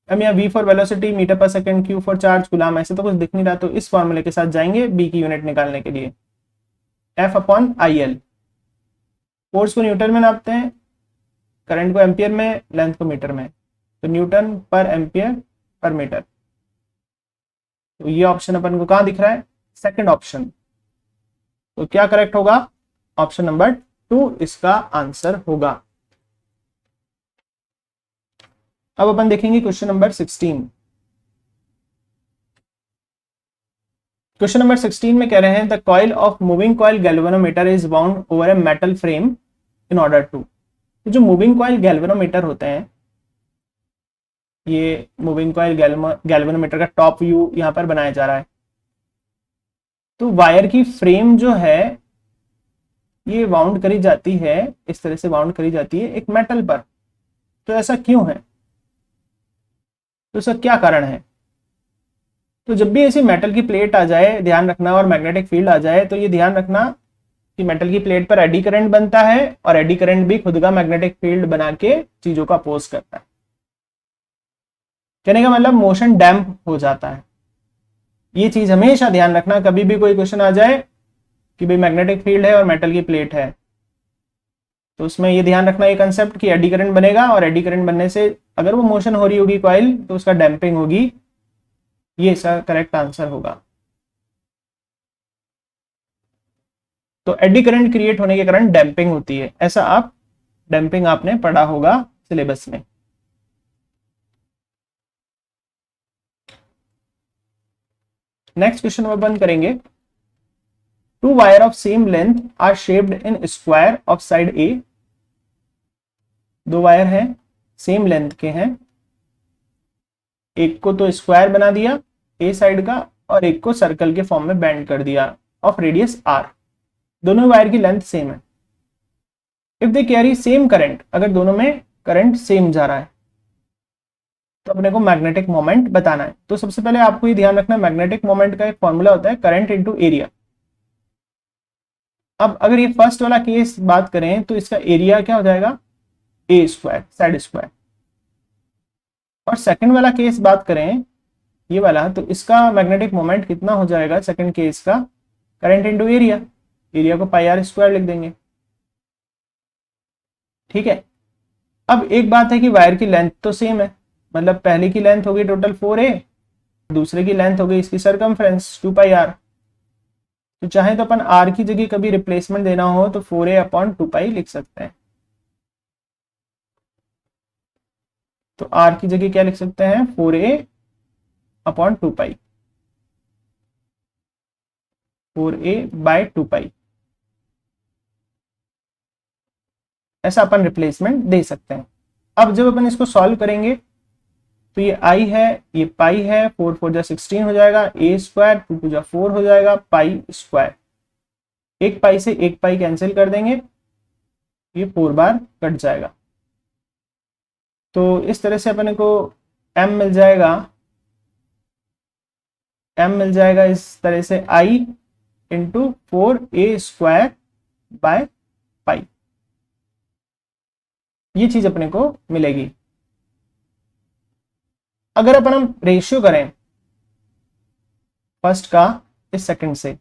हम यहाँ V फॉर वेलोसिटी मीटर पर second, Q for charge coulomb, ऐसे तो कुछ दिख नहीं रहा, तो इस फॉर्मूले के साथ जाएंगे B की यूनिट निकालने के लिए, F/IL। फोर्स को न्यूटन में नापते हैं, करंट को एम्पियर में, लेंथ को मीटर में, तो न्यूटन पर एम्पियर पर मीटर। तो ये ऑप्शन अपन को कहां दिख रहा है, सेकंड ऑप्शन। तो क्या करेक्ट होगा, ऑप्शन नंबर 2 इसका आंसर होगा। अब अपन देखेंगे क्वेश्चन नंबर 16। क्वेश्चन नंबर 16 में कह रहे हैं, the coil of moving coil galvanometer is bound over a metal frame in order to. जो मूविंग कॉइल गैल्वेनोमीटर होते हैं, ये मूविंग कॉइल गैल्वेनोमीटर का टॉप व्यू यहां पर बनाया जा रहा है। तो वायर की फ्रेम जो है ये बाउंड करी जाती है, इस तरह से बाउंड करी जाती है एक मेटल पर। तो ऐसा क्यों है, तो इसका क्या कारण है। तो जब भी ऐसी मेटल की प्लेट आ जाए, ध्यान रखना, और मैग्नेटिक फील्ड आ जाए, तो ये ध्यान रखना कि मेटल की प्लेट पर एडी करंट बनता है, और एडी करंट भी खुद का मैग्नेटिक फील्ड बना के चीजों का अपोज करता है। कहने का मतलब मोशन डैम्प हो जाता है। ये चीज हमेशा ध्यान रखना, कभी भी कोई क्वेश्चन आ जाए कि भाई मैग्नेटिक फील्ड है और मेटल की प्लेट है, तो उसमें ये ध्यान रखना ये कंसेप्ट कि एडी करंट बनेगा, और एडी करंट बनने से अगर वो मोशन हो रही होगी कॉइल तो उसका डैम्पिंग होगी, ये इसका करेक्ट आंसर होगा। तो एडी करंट क्रिएट होने के कारण डैम्पिंग होती है, ऐसा आप डैम्पिंग आपने पढ़ा होगा सिलेबस में। नेक्स्ट क्वेश्चन ओपन करेंगे। Two wire of same length are shaped in square of side A. दो वायर हैं, सेम लेंथ के हैं, एक को तो स्क्वायर बना दिया ए साइड का और एक को सर्कल के फॉर्म में बेंड कर दिया ऑफ रेडियस आर। दोनों वायर की लेंथ सेम है। If they carry same current, अगर दोनों में करंट सेम जा रहा है तो अपने को मैग्नेटिक मोमेंट बताना है। तो सबसे पहले आपको ये ध्यान रखना है, मैग्नेटिक मोमेंट का एक फॉर्मूला होता है करंट इनटू एरिया। अब अगर ये फर्स्ट वाला केस बात करें तो इसका एरिया क्या हो जाएगा, ए स्क्वायर, साइड स्क्वायर। और सेकंड वाला केस बात करें ये वाला, तो इसका मैग्नेटिक मोमेंट कितना हो जाएगा सेकंड केस का, करंट इनटू एरिया। एरिया को पाई आर स्क्वायर लिख देंगे, ठीक है। अब एक बात है कि वायर की लेंथ तो सेम है, मतलब पहले की लेंथ होगी टोटल 4a, दूसरे की लेंथ हो गई इसकी सरकमफ्रेंस 2 पाई आर। तो चाहे तो अपन आर की जगह कभी रिप्लेसमेंट देना हो तो 4a अपॉन 2 पाई लिख सकते हैं। तो आर की जगह क्या लिख सकते हैं, 4a अपॉन 2 पाई, 4a बाय 2 पाई, ऐसा अपन रिप्लेसमेंट दे सकते हैं। अब जब अपन इसको सॉल्व करेंगे तो ये आई है, ये पाई है, 4 4 जा 16 हो जाएगा, ए स्क्वायर 2 2 जा 4 हो जाएगा, पाई स्क्वायर। एक पाई से एक पाई कैंसिल कर देंगे, ये 4 बार कट जाएगा। तो इस तरह से अपने को m मिल जाएगा, m मिल जाएगा इस तरह से i into 4a square by पाई, ये चीज अपने को मिलेगी। अगर अपन हम रेशियो करें फर्स्ट का इस सेकंड से,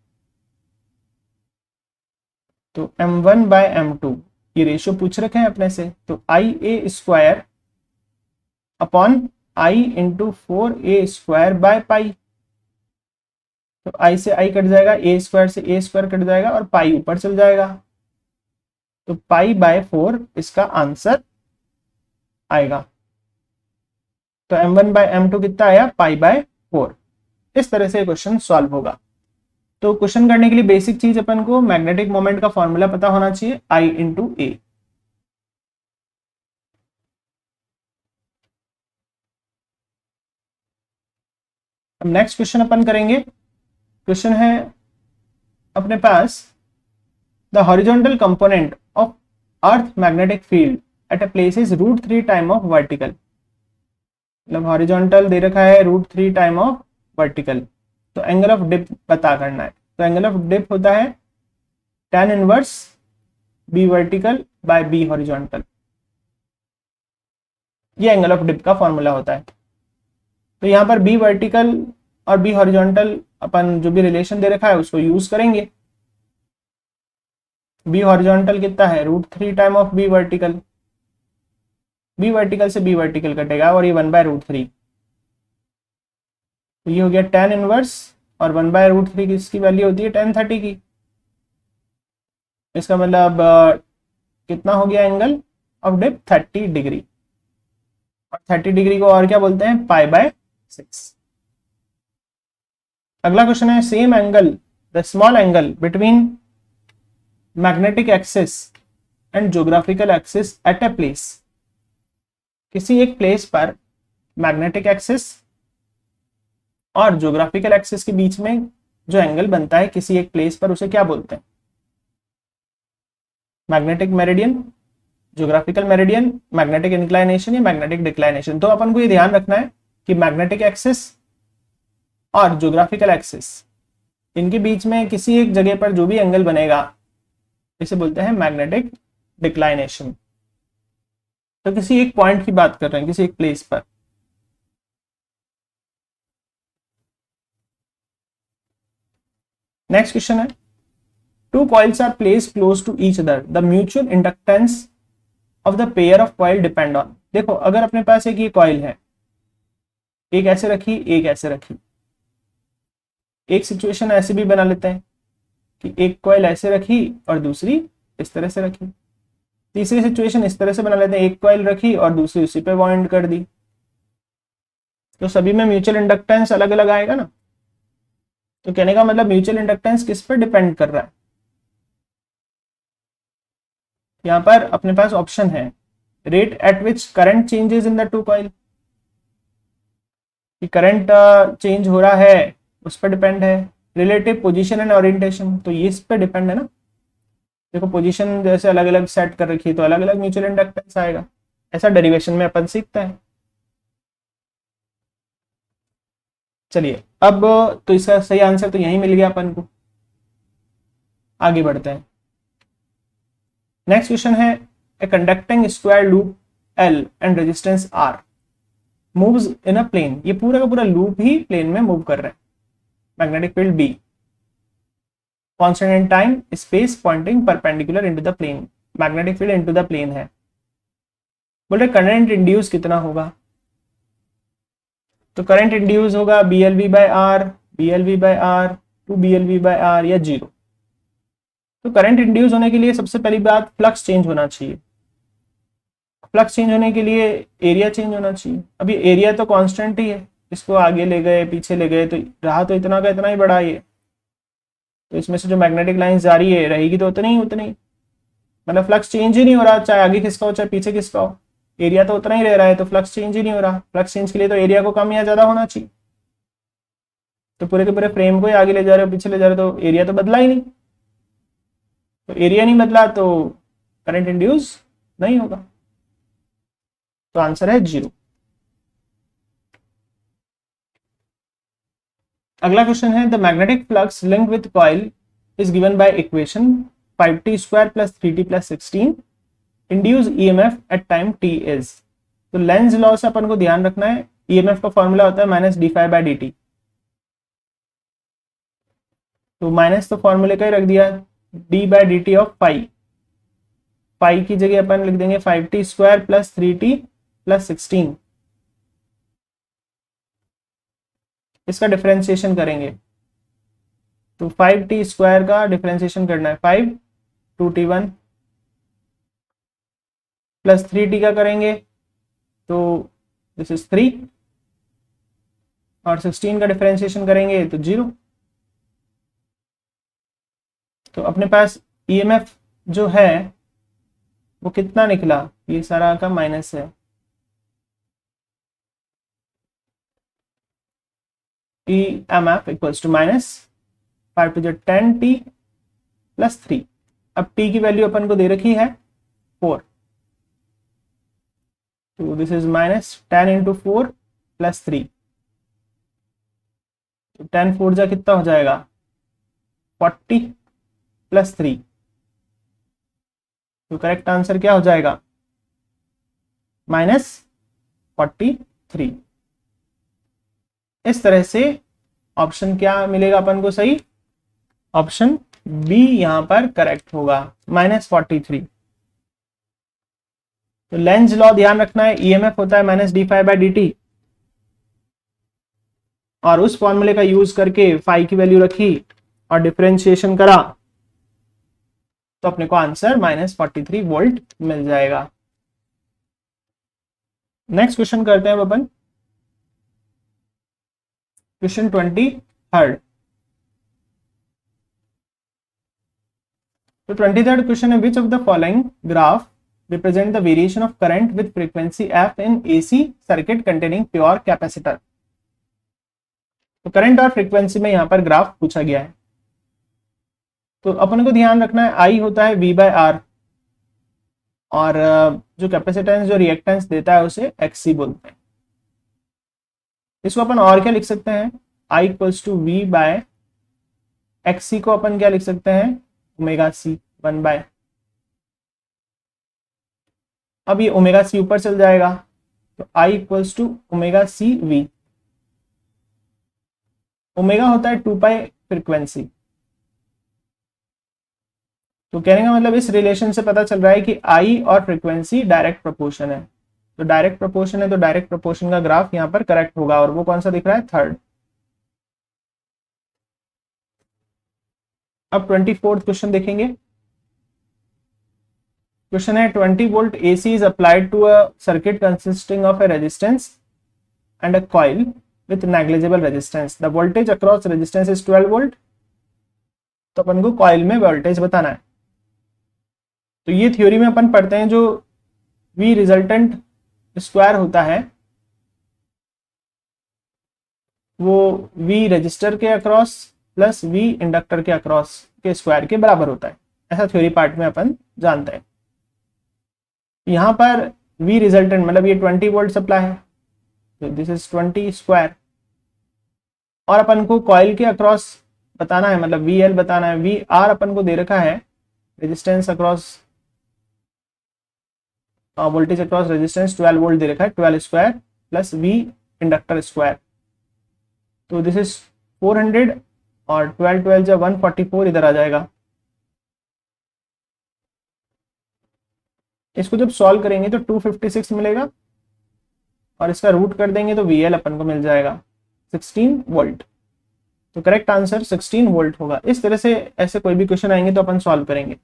तो m1 बाय m2 ये रेशियो पूछ रखे हैं अपने से, तो I A square upon I into 4a square by pi. तो आई से आई कट जाएगा, ए स्क्वायर से ए स्क्वायर कट जाएगा और पाई ऊपर चल जाएगा, तो पाई बाय 4 इसका आंसर आएगा। तो m1 बाय m2 कितना आया, पाई बाय 4। इस तरह से क्वेश्चन सॉल्व होगा। तो क्वेश्चन करने के लिए बेसिक चीज अपन को मैग्नेटिक मोमेंट का फॉर्मूला पता होना चाहिए, I इंटू ए। अब नेक्स्ट क्वेश्चन अपन करेंगे। क्वेश्चन है अपने पास, the horizontal component of earth magnetic field at a place is √3 time of vertical. मतलब हॉरिजॉन्टल दे रखा है √3 टाइम ऑफ वर्टिकल, तो एंगल ऑफ डिप पता करना है। तो एंगल ऑफ डिप होता है tan inverse b vertical by b horizontal, ये एंगल ऑफ डिप का फॉर्मूला होता है। तो यहाँ पर b वर्टिकल और b हॉरिजॉन्टल अपन जो भी रिलेशन दे रखा है उसको यूज करेंगे। b हॉरिजॉन्टल कितना है, √3 time of b vertical, b vertical से b वर्टिकल कटेगा और ये 1/√3, तो ये हो गया tan इनवर्स, और 1/√3 की इसकी वैल्यू होती है tan 30 की। इसका मतलब कितना हो गया एंगल ऑफ डिप, 30 डिग्री। और 30 डिग्री को और क्या बोलते हैं, π/6। अगला क्वेश्चन है, same angle the small angle between magnetic axis and geographical axis at a place. किसी एक प्लेस पर मैग्नेटिक एक्सिस और ज्योग्राफिकल एक्सिस के बीच में जो एंगल बनता है किसी एक प्लेस पर, उसे क्या बोलते हैं, magnetic meridian, geographical meridian, magnetic inclination या मैग्नेटिक डिक्लाइनेशन। तो अपन को ये ध्यान रखना है कि मैग्नेटिक एक्सिस और ज्योग्राफिकल एक्सिस, इनके बीच में किसी एक जगह पर जो भी एंगल बनेगा इसे बोलते हैं मैग्नेटिक डिक्लाइनेशन। तो किसी एक पॉइंट की बात कर रहे हैं, किसी एक प्लेस पर। नेक्स्ट क्वेश्चन है, two coils are placed close to each other, the mutual inductance of the pair of coil depend on. देखो अगर अपने पास एक ये कॉइल है, एक ऐसे रखी एक ऐसे रखी, एक सिचुएशन ऐसे भी बना लेते हैं कि एक कॉइल ऐसे रखी और दूसरी इस तरह से रखी। तीसरी सिचुएशन इस तरह से बना लेते हैं, एक कॉइल रखी और दूसरी उसी पे वाइंड कर दी। तो सभी में म्यूचुअल इंडक्टेंस अलग अलग आएगा ना। तो कहने का मतलब म्यूचुअल इंडक्टेंस किस पर डिपेंड कर रहा है। यहां पर अपने पास ऑप्शन है rate at which current changes in the two coil, कि करंट चेंज हो रहा है उस पर डिपेंड है। रिलेटिव पोजीशन एंड ओरिएंटेशन, तो ये इस पर डिपेंड है ना। देखो पोजीशन जैसे अलग अलग सेट कर रखी है तो अलग अलग म्यूचुअल इंडक्टेंस आएगा। ऐसा डेरिवेशन में अपन सीखता है। चलिए अब तो इसका सही आंसर तो यही मिल गया अपन को। आगे बढ़ते हैं। नेक्स्ट क्वेश्चन है a conducting square loop L and resistance R moves in a plane. ये पूरा का पूरा लूप ही प्लेन में मूव कर रहा है। Magnetic field B, constant in time space pointing perpendicular into the plane. Magnetic field into the plane है। बोल रहे करंट इंड्यूस कितना होगा। तो करंट इंड्यूस होगा B L V by R, B L V by R, two B L V by are या जीरो। तो करंट इंड्यूस होने के लिए सबसे पहली बात फ्लक्स चेंज होना चाहिए। फ्लक्स चेंज होने के लिए एरिया चेंज होना चाहिए। अभी एरिया तो कांस्टेंट ही है, इसको आगे ले गए पीछे ले गए तो रहा तो इतना का इतना ही बड़ा ये। तो इसमें से जो मैग्नेटिक लाइन जा रही है रहेगी तो उतनी ही उतनी, मतलब फ्लक्स चेंज ही नहीं हो रहा, चाहे आगे किसका हो चाहे पीछे किसका हो, एरिया तो उतना ही रह रहा है। तो फ्लक्स चेंज ही नहीं हो रहा। फ्लक्स चेंज के लिए तो एरिया को कम या ज्यादा होना चाहिए। तो पूरे के पूरे फ्रेम को ही आगे ले जा रहे हो पीछे ले जा रहे हो तो एरिया तो बदला ही नहीं। तो एरिया नहीं बदला तो करंट इंड्यूस नहीं होगा। तो आंसर है जीरो। अगला क्वेश्चन है the magnetic flux link with coil is given by equation 5t square plus 3t plus 16 induced EMF at time t is. तो लेंज लॉ से अपन को ध्यान रखना है, ईएमएफ का फॉर्मूला होता है minus D phi by D T. तो माइनस तो फॉर्मूले का ही रख दिया, D by D T of pi. Pi की जगह अपन लिख देंगे 5t square plus 3t plus 16। इसका डिफरेंशिएशन करेंगे तो 5t स्क्वायर का डिफरेंशिएशन करना है 5 2t1 प्लस 3t का करेंगे तो दिस इज 3 और 16 का डिफरेंशिएशन करेंगे तो 0। तो अपने पास ईएमएफ जो है वो कितना निकला, ये सारा का माइनस है। EMF equals to minus 5 to 10t plus 3। अब t की वैल्यू अपन को दे रखी है 4, तो this is minus 10 into 4 plus 3। तो 10 4 जा कितना हो जाएगा 40 प्लस 3। तो करेक्ट आंसर क्या हो जाएगा माइनस 43। इस तरह से ऑप्शन क्या मिलेगा अपन को सही, ऑप्शन बी यहां पर करेक्ट होगा माइनस 43। तो लेंज लॉ ध्यान रखना है, ईएमएफ होता है minus D phi by D t और उस फॉर्मूले का यूज करके फाई की वैल्यू रखी और डिफरेंशिएशन करा तो अपने को आंसर माइनस 43 वोल्ट मिल जाएगा। नेक्स्ट क्वेश्चन करते हैं अपन क्वेश्चन 23rd। तो 23rd क्वेश्चन है विच of the following graph represent the variation of current with frequency f in AC circuit containing pure capacitor। तो करंट और फ्रीक्वेंसी में यहां पर ग्राफ पूछा गया है। तो अपन को ध्यान रखना है आई होता है V बाय आर और जो कैपेसिटेंस जो रिएक्टेंस देता है उसे XC बोलते हैं। इसको अपन और क्या लिख सकते हैं, I equals to V by XC को अपन क्या लिख सकते हैं ओमेगा C 1 बाय। अब ये ओमेगा सी ऊपर चल जाएगा तो I equals to omega C V. Omega होता है 2 पाई फ्रीक्वेंसी। तो कहने का मतलब इस रिलेशन से पता चल रहा है कि I और फ्रीक्वेंसी डायरेक्ट प्रोपोर्शन है। तो डायरेक्ट प्रोपोर्शन है, तो डायरेक्ट प्रोपोर्शन का ग्राफ यहाँ पर करेक्ट होगा, और वो कौन सा दिख रहा है, थर्ड। अब 24th क्वेश्चन देखेंगे। क्वेश्चन है 20 volt AC is applied to a circuit consisting of a resistance and a coil with negligible resistance. The voltage across resistance is 12 volt. तो अपन को कॉइल में वोल्टेज बताना है। तो ये थ्योरी में अपन पढ़ते हैं, जो V रिजल्टेंट स्क्वायर होता है वो V रजिस्टर के अक्रॉस प्लस V इंडक्टर के अक्रॉस के स्क्वायर के बराबर होता है, ऐसा थ्योरी पार्ट में अपन जानते हैं। यहाँ पर V रिजल्टेंट मतलब ये 20 वोल्ट सप्लाई है, तो दिस इज 20 स्क्वायर, और अपन को कॉइल के अक्रॉस बताना है, मतलब VL बताना है। VR अपन को दे रखा है resistance across, voltage across resistance 12 volt दे रखा है, 12 square plus V inductor square, तो दिस इज 400, और 12 12 जब 144 इधर आ जाएगा। इसको जब सॉल्व करेंगे तो 256 मिलेगा, और इसका रूट कर देंगे तो VL अपन को मिल जाएगा 16 वोल्ट। तो करेक्ट आंसर 16 वोल्ट होगा। इस तरह से ऐसे कोई भी क्वेश्चन आएंगे तो अपन सॉल्व करेंगे।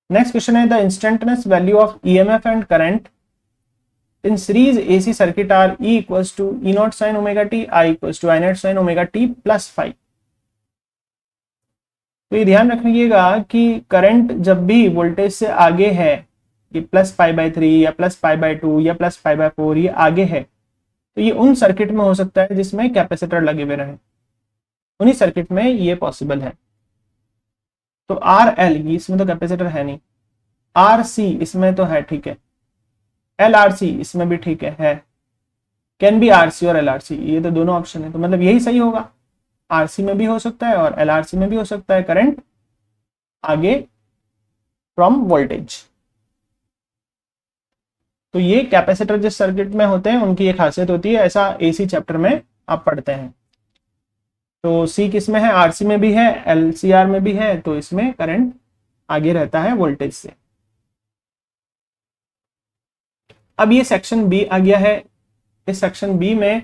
नेक्स्ट क्वेश्चन है the instantaneous value of EMF and current in series AC circuit are E equals to E0 sin omega t, I equals to I0 sin omega t plus 5। तो ये ध्यान रखिएगा कि करंट जब भी वोल्टेज से आगे है, ये प्लस π/3 या प्लस π/2 या प्लस π/4 ये आगे है, तो ये उन सर्किट में हो सकता है जिसमें कैपेसिटर लगे हुए रहे, उन्हीं सर्किट में ये पॉसिबल है। तो RL इसमें तो कैपेसिटर है नहीं, RC इसमें तो है, ठीक है, LRC इसमें भी ठीक है, कैन बी RC और LRC, ये तो दोनों ऑप्शन है, तो मतलब यही सही होगा। RC में भी हो सकता है और LRC में भी हो सकता है करंट आगे फ्रॉम वोल्टेज। तो ये कैपेसिटर जिस सर्किट में होते हैं उनकी एक खासियत होती है, ऐसा AC चैप्टर में आप पढ़ते हैं। तो C किस में है, RC में भी है, LCR में भी है, तो इसमें करंट आगे रहता है वोल्टेज से। अब ये सेक्शन B आ गया है। इस सेक्शन B में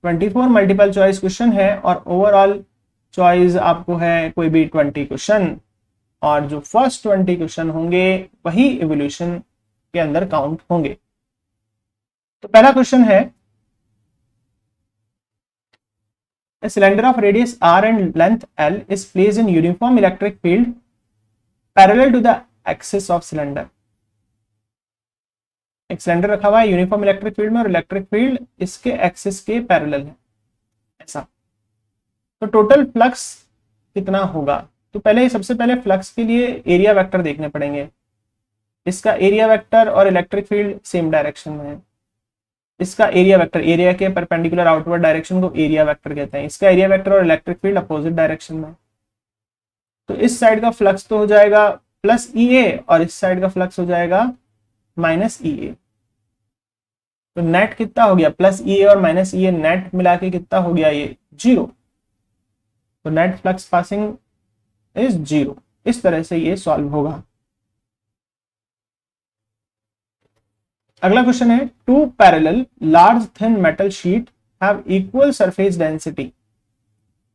24 मल्टीपल चॉइस क्वेश्चन है, और ओवरऑल चॉइस आपको है कोई भी 20 क्वेश्चन, और जो फर्स्ट 20 क्वेश्चन होंगे वही इवोल्यूशन के अंदर काउंट होंगे। तो पहला क्वेश्चन है A cylinder of radius r and length L is placed in uniform electric field parallel to the axis of cylinder। एक सिलेंडर रखा हुआ है यूनिफॉर्म इलेक्ट्रिक फील्ड में, और इलेक्ट्रिक फील्ड इसके एक्सिस के पैरेलल है, ऐसा। तो टोटल फ्लक्स कितना होगा, तो पहले सबसे पहले फ्लक्स के लिए एरिया वेक्टर देखने पड़ेंगे। इसका एरिया वेक्टर और इलेक्ट्रिक फील्ड सेम डायरेक्शन में है। इसका एरिया वेक्टर, एरिया के परपेंडिकुलर आउटवर्ड डायरेक्शन को एरिया वेक्टर कहते हैं। इसका एरिया वेक्टर और इलेक्ट्रिक फील्ड अपोजिट डायरेक्शन में। तो इस साइड का फ्लक्स तो हो जाएगा प्लस EA, और इस साइड का फ्लक्स हो जाएगा माइनस EA। तो नेट कितना हो गया, प्लस EA और माइनस EA नेट मिला के कितना हो गया, ये 0। तो नेट फ्लक्स पासिंग इज 0। इस तरह से ये सॉल्व होगा। अगला क्वेश्चन है two parallel large thin metal sheet have equal surface density,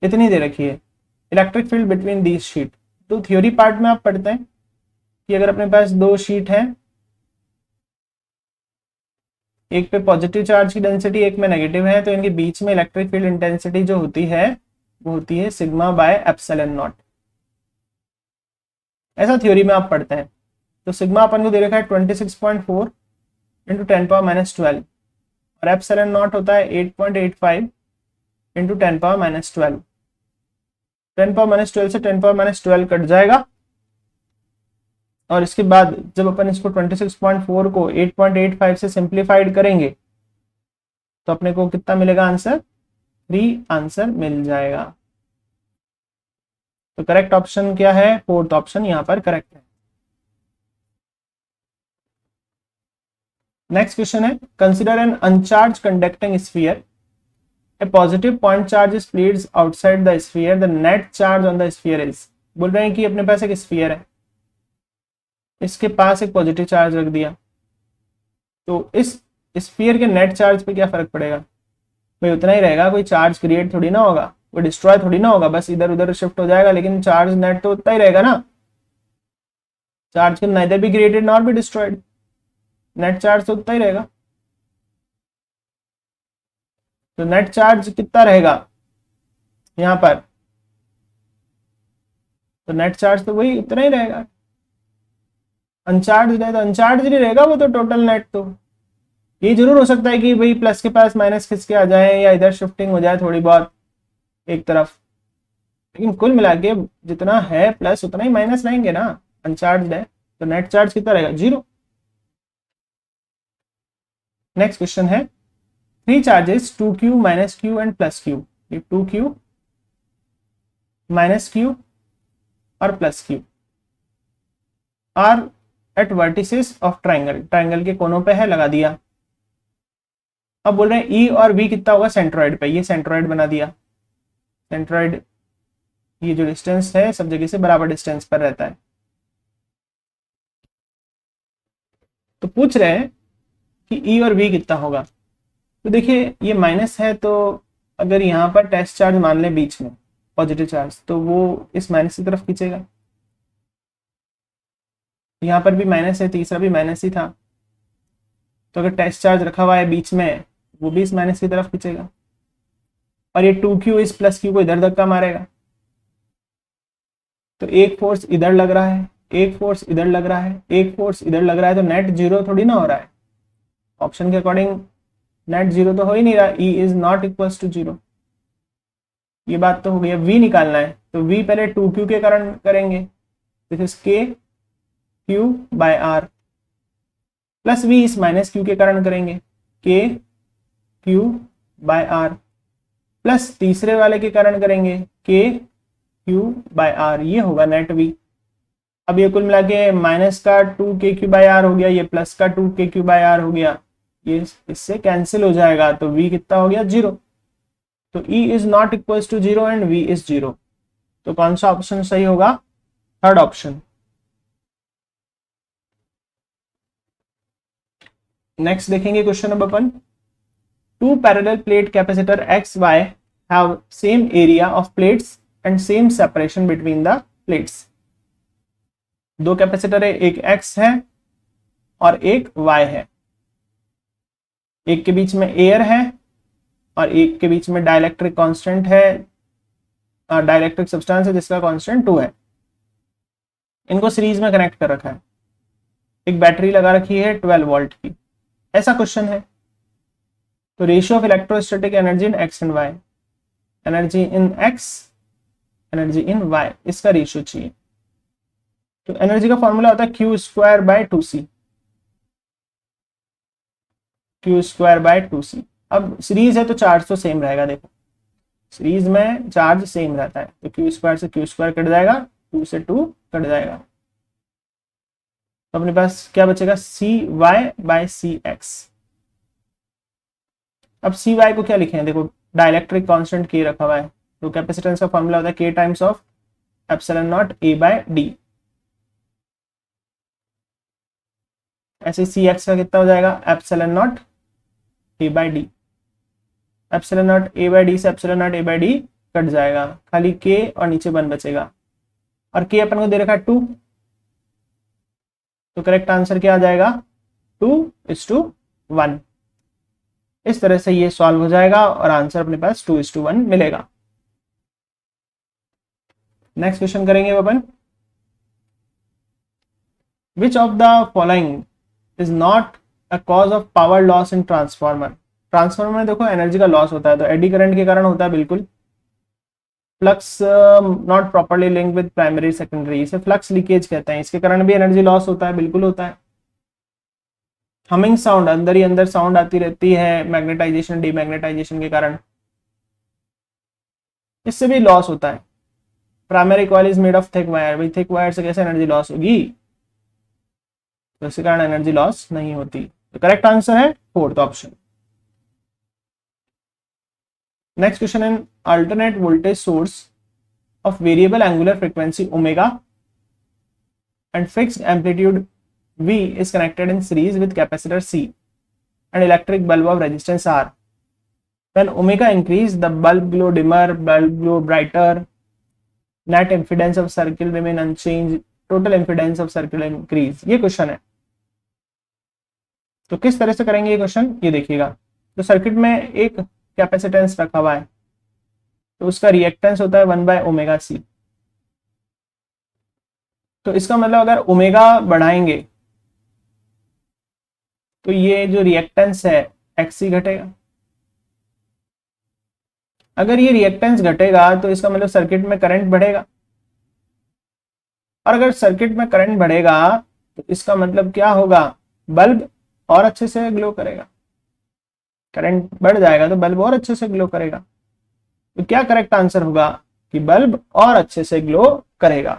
इतनी दे रखी है, electric field between these sheet. तो थ्योरी पार्ट में आप पढ़ते हैं कि अगर अपने पास दो शीट है, एक पे पॉजिटिव चार्ज की डेंसिटी एक में नेगेटिव है, तो इनके बीच में इलेक्ट्रिक फील्ड इंटेंसिटी जो होती है वो होती है सिग्मा बाय एप्सिलॉन नॉट। ऐसा थ्योरी में आप पढ़ते हैं। तो सिग्मा अपन को दे रखा है 26.4 इंटू 10⁻12, और एप्सिलॉन नॉट होता है 8.85 इंटू 10⁻12। 10⁻12 से 10⁻12 कट जाएगा, और इसके बाद जब अपन इसको 26.4 को 8.85 से सिंप्लीफाइड करेंगे तो अपने को कितना मिलेगा आंसर, 3 आंसर मिल जाएगा। तो करेक्ट ऑप्शन क्या है, फोर्थ ऑप्शन यहां पर करेक्ट है। नेक्स्ट क्वेश्चन है consider N अनचार्ज conducting sphere, A positive point charge is placed outside the sphere, the net charge on the sphere is. बोल रहे हैं कि अपने पास एक स्फीयर है, इसके पास एक पॉजिटिव चार्ज रख दिया, तो इस स्फीयर के नेट चार्ज पे क्या फर्क पड़ेगा भाई, उतना ही रहेगा, कोई चार्ज क्रिएट थोड़ी ना होगा, कोई डिस्ट्रॉय थोड़ी ना होगा, बस इधर उधर शिफ्ट हो जाएगा, लेकिन चार्ज नेट तो उतना ही रहेगा ना। Charge can neither be created not be destroyed, net charge तो उतना ही रहेगा। तो नेट चार्ज कितना रहेगा यहाँ पर, तो नेट चार्ज तो वही उतना ही रहेगा। अनचार्ज है तो अनचार्ज नहीं रहेगा वो तो टोटल नेट। तो ये जरूर हो सकता है कि भाई प्लस के पास माइनस खिसके आ जाए या इधर शिफ्टिंग हो जाए थोड़ी बहुत एक तरफ, लेकिन कुल मिला के जितना है प्लस उतना ही माइनस रहेंगे ना। अनचार्ज है तो नेट चार्ज कितना रहेगा, 0। नेक्स्ट क्वेश्चन है, three charges 2q minus q and plus q, ये 2q माइनस q और plus q are at vertices of triangle, triangle के कोनों पे है, लगा दिया। अब बोल रहे हैं E और V कितना होगा सेंट्रॉइड पे, ये सेंट्रॉइड बना दिया। सेंट्रॉइड ये जो डिस्टेंस है सब जगह से बराबर डिस्टेंस पर रहता है। तो पूछ रहे हैं कि E और V कितना होगा। तो देखिए ये माइनस है, तो अगर यहाँ पर टेस्ट चार्ज मान लें बीच में पॉजिटिव चार्ज, तो वो इस माइनस की तरफ खींचेगा। यहाँ पर भी माइनस है, तीसरा भी माइनस ही था, तो अगर टेस्ट चार्ज रखा हुआ है बीच में वो भी इस माइनस की तरफ खींचेगा। और ये 2q इस प्लस q को इधर धक्का मारेगा, तो एक फोर्स इधर लग रहा है, एक फोर्स इधर लग रहा है, एक फोर्स इधर लग रहा है, तो नेट 0 थोड़ी ना हो रहा है। ऑप्शन के अकॉर्डिंग नेट 0 तो हो ही नहीं रहा, E is not equal to 0। ये बात तो हो गई। V निकालना है तो V पहले 2q के कारण करेंगे, this is k q by r, plus V इस माइनस q के कारण करेंगे k q by r, plus तीसरे वाले के कारण करेंगे k q बाय r, ये होगा नेट V। अब ये कुल मिला के माइनस का 2kq बाय r हो गया, ये प्लस का 2kq बाय r हो गया, ये इससे कैंसिल हो जाएगा, तो V कितना हो गया, 0। तो E is not equal to 0 and V is 0। तो कौन सा ऑप्शन सही होगा, थर्ड ऑप्शन। नेक्स्ट देखेंगे question number 1, two parallel plate capacitor X Y have same area of plates and same separation between the plates. दो कैपेसिटर है, एक x है और एक y है, एक के बीच में एयर है और एक के बीच में डाइलेक्ट्रिक कांस्टेंट है, डाइलेक्ट्रिक सब्सटेंस है जिसका कांस्टेंट 2 है। इनको सीरीज में कनेक्ट कर रखा है, एक बैटरी लगा रखी है 12 वोल्ट की, ऐसा क्वेश्चन है। तो ratio of electrostatic energy in x and y, energy in x energy in y, इसका रेशियो चाहिए। तो एनर्जी का फॉर्मूला होता है q square by 2c, q square by 2c। अब सीरीज है तो चार्ज तो सेम रहेगा, देखो सीरीज में चार्ज सेम रहता है, तो q स्क्वायर से q स्क्वायर कट जाएगा, 2 से 2 कट जाएगा, तो अपने पास क्या बचेगा, cy बाय cx। अब cy को क्या लिखे हैं, देखो डाइलेक्ट्रिक कांस्टेंट k रखा हुआ है, तो कैपेसिटेंस का फॉर्मूला होता है k times of epsilon naught a by d। ऐसे cx का कितना हो जाएगा, epsilon naught a by d। Epsilon naught a by d से epsilon naught a by d cut जाएगा, खाली k और नीचे 1 बचेगा, और k अपन को दे रखा है 2, तो करेक्ट आंसर क्या आ जाएगा, 2:1। इस तरह से ये सॉल्व हो जाएगा और आंसर अपने पास 2:1 मिलेगा। नेक्स्ट क्वेश्चन करेंगे अपन, which of the following is not a cause of power loss in transformer. Transformer में देखो एनर्जी का लॉस होता है, तो एडी करंट के कारण होता है बिल्कुल। Flux not properly link with primary secondary, इसे फ्लक्स लीकेज कहते हैं, इसके कारण भी एनर्जी लॉस होता है, बिल्कुल होता है। हमिंग साउंड, अंदर ही अंदर साउंड आती रहती है मैग्नेटाइजेशन डीमैग्नेटाइजेशन के कारण, इससे भी लॉस होता है। Primary coil is made of thick wire, भाई थिक वायर से कैसे एनर्जी लॉस होगी, तो इसके कारण एनर्जी लॉस नहीं होती। तो करेक्ट आंसर है fourth option. Next question, an alternate voltage source of variable angular frequency omega and fixed amplitude V is connected in series with capacitor C. and electric bulb of resistance R. When omega increase, the bulb glow dimmer, bulb glow brighter, net impedance of circle remain unchanged, total impedance of circle increase. ये क्वेश्चन है, तो किस तरह से करेंगे ये क्वेश्चन, ये देखिएगा। तो सर्किट में एक कैपेसिटेंस रखा हुआ है, तो उसका रिएक्टेंस होता है 1/ω_c। तो इसका मतलब अगर ओमेगा बढ़ाएंगे तो ये जो रिएक्टेंस है XC घटेगा। अगर ये रिएक्टेंस घटेगा तो इसका मतलब सर्किट में करंट बढ़ेगा, और अगर सर्किट में करंट बढ़ेगा तो इसका मतलब क्या होगा, बल्ब और अच्छे से ग्लो करेगा। करंट बढ़ जाएगा तो बल्ब और अच्छे से ग्लो करेगा। तो क्या करेक्ट आंसर होगा कि बल्ब और अच्छे से ग्लो करेगा।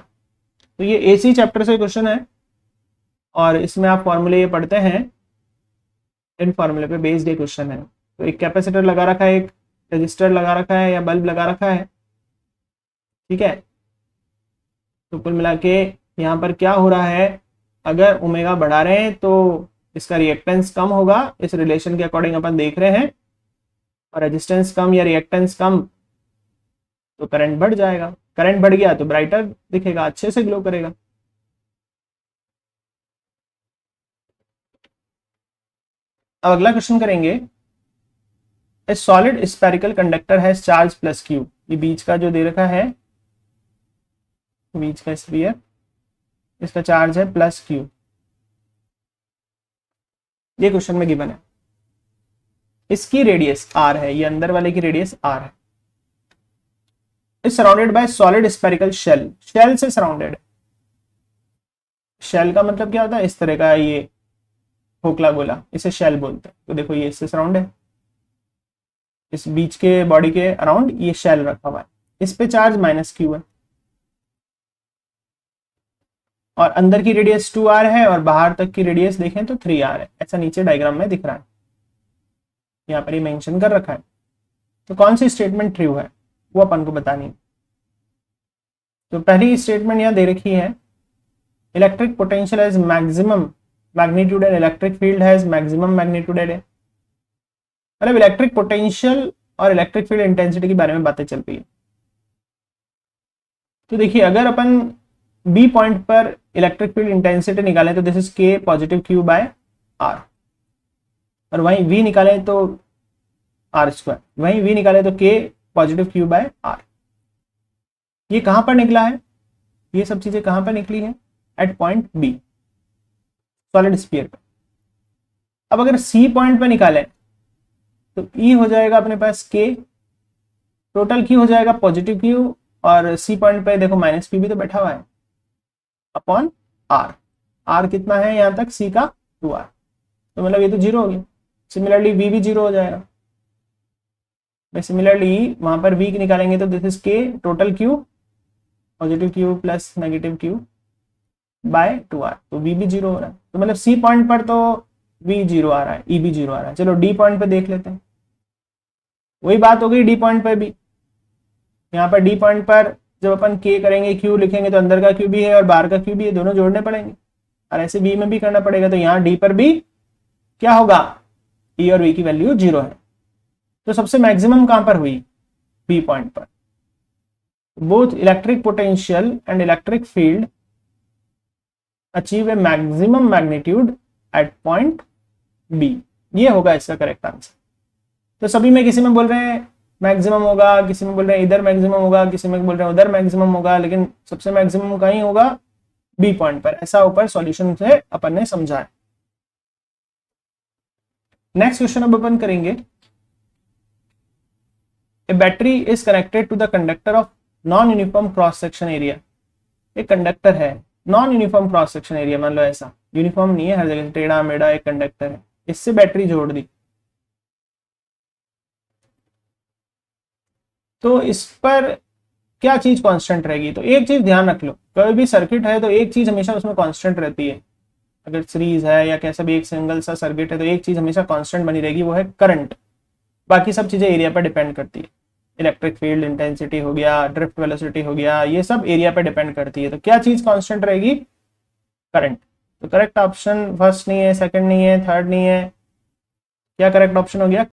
तो ये एसी चैप्टर से क्वेश्चन है, और इसमें आप फॉर्मूले ये पढ़ते हैं, इन फॉर्मूले पे बेस्ड ये क्वेश्चन है। तो एक कैपेसिटर लगा रखा है, एक रजिस्टर लगा रखा है या बल्ब लगा रखा है, ठीक है। तो कुल मिला के यहाँ पर क्या हो रहा है, अगर ओमेगा बढ़ा रहे हैं तो इसका रिएक्टेंस कम होगा, इस रिलेशन के अकॉर्डिंग अपन देख रहे हैं, और रेजिस्टेंस कम या रिएक्टेंस कम तो करंट बढ़ जाएगा। करंट बढ़ गया तो ब्राइटर दिखेगा, अच्छे से ग्लो करेगा। अब अगला क्वेश्चन करेंगे, ए solid spherical conductor has charge plus Q. ये बीच का जो दे रखा है, बीच का स्फीयर, इसका चार्ज है प्लस क्यू। ये क्वेश्चन में गिवन है, इसकी रेडियस r है, ये अंदर वाले की रेडियस r है। Is surrounded by solid spherical shell, shell से सराउंडेड है। शेल का मतलब क्या होता है, इस तरह का ये खोखला गोला, इसे शेल बोलते हैं। तो देखो ये इससे सराउंड है, इस बीच के बॉडी के अराउंड ये शेल रखा हुआ है, इस पे चार्ज -q है, और अंदर की रेडियस 2r है, और बाहर तक की रेडियस देखें तो 3r है। ऐसा नीचे डायग्राम में दिख रहा है, यहाँ पर ये मेंशन कर रखा है। तो कौन सी स्टेटमेंट ट्रू है वो अपन को बतानी है। तो पहली स्टेटमेंट यहाँ दे रखी है, electric potential has maximum magnitude and electric field has maximum magnitude है। मतलब इलेक्ट्रिक पोटेंशियल और इलेक्ट्रिक फील्ड इंटेंसिटी के बारे में बातें चल रही है। तो देखिए, अगर अपन बी पॉइंट पर इलेक्ट्रिक फील्ड इंटेंसिटी निकालें तो दिस इज के पॉजिटिव क्यू बाय आर, और वहीं वी निकालें तो आर स्क्वायर, वहीं वी निकालें तो के पॉजिटिव क्यू बाय आर। ये कहां पर निकला है, ये सब चीजें कहां पर निकली है, at point B, solid sphere पर। अब अगर सी पॉइंट पर निकालें तो ई हो जाएगा अपने पास के, टोटल क्यू हो जाएगा पॉजिटिव क्यू, और सी पॉइंट पे देखो -p भी तो बैठा हुआ है, अपॉन आर। आर कितना है यहाँ तक, सी का 2r, तो मतलब ये तो 0 हो गया। सिमिलरली वी भी 0 हो जाएगा। सिमिलरली वहां पर वी निकालेंगे तो this is K total Q positive Q plus negative Q by 2r, तो वी भी 0 हो रहा है। तो मतलब सी पॉइंट पर तो वी 0 आ रहा है, ई भी 0 आ रहा है। चलो डी पॉइंट पे देख लेते हैं, वही बात हो गई डी पॉइंट पर भी। यहाँ पर डी पॉइंट पर जब अपन के करेंगे, क्यू लिखेंगे तो अंदर का क्यू भी है और बाहर का क्यू भी है, दोनों जोड़ने पड़ेंगे, और ऐसे बी में भी करना पड़ेगा। तो यहाँ डी पर भी क्या होगा, ई और वी की वैल्यू 0 है। तो सबसे मैक्सिमम कहां पर हुई, बी पॉइंट पर। Both electric potential and electric field achieve a maximum magnitude at point B, ये होगा इसका करेक्ट आंसर। तो सभी में किसी में बोल रहे हैं मैक्सिमम होगा, किसी में बोल रहे हैं इधर मैक्सिमम होगा, किसी में बोल रहे हैं उधर मैक्सिमम होगा, लेकिन सबसे मैक्सिमम कहीं होगा बी पॉइंट पर। ऐसा ऊपर सॉल्यूशन से अपन ने समझा है। नेक्स्ट क्वेश्चन अब अपन करेंगे, a battery is connected to the conductor of non uniform cross section area. एक कंडक्टर है, non uniform cross section area, मान लो ऐसा यूनिफॉर्म नहीं है, हर जगह टेढ़ा मेढ़ा एक कंडक्टर है, इससे बैटरी जोड़ दी। तो इस पर क्या चीज कांस्टेंट रहेगी, तो एक चीज ध्यान रख लो, कोई भी सर्किट है तो एक चीज हमेशा उसमें कांस्टेंट रहती है। अगर सीरीज है या कैसा भी एक सिंगल सा सर्किट है तो एक चीज हमेशा कांस्टेंट बनी रहेगी, वो है करंट। बाकी सब चीजें एरिया पर डिपेंड करती है, इलेक्ट्रिक फील्ड इंटेंसिटी हो गया, ड्रिफ्ट वेलोसिटी हो गया, ये सब एरिया पर डिपेंड करती है। तो क्या चीज कांस्टेंट रहेगी, करंट। तो करेक्ट ऑप्शन फर्स्ट नहीं है, सेकंड नहीं है, थर्ड नहीं है, क्या करेक्ट ऑप्शन हो गया?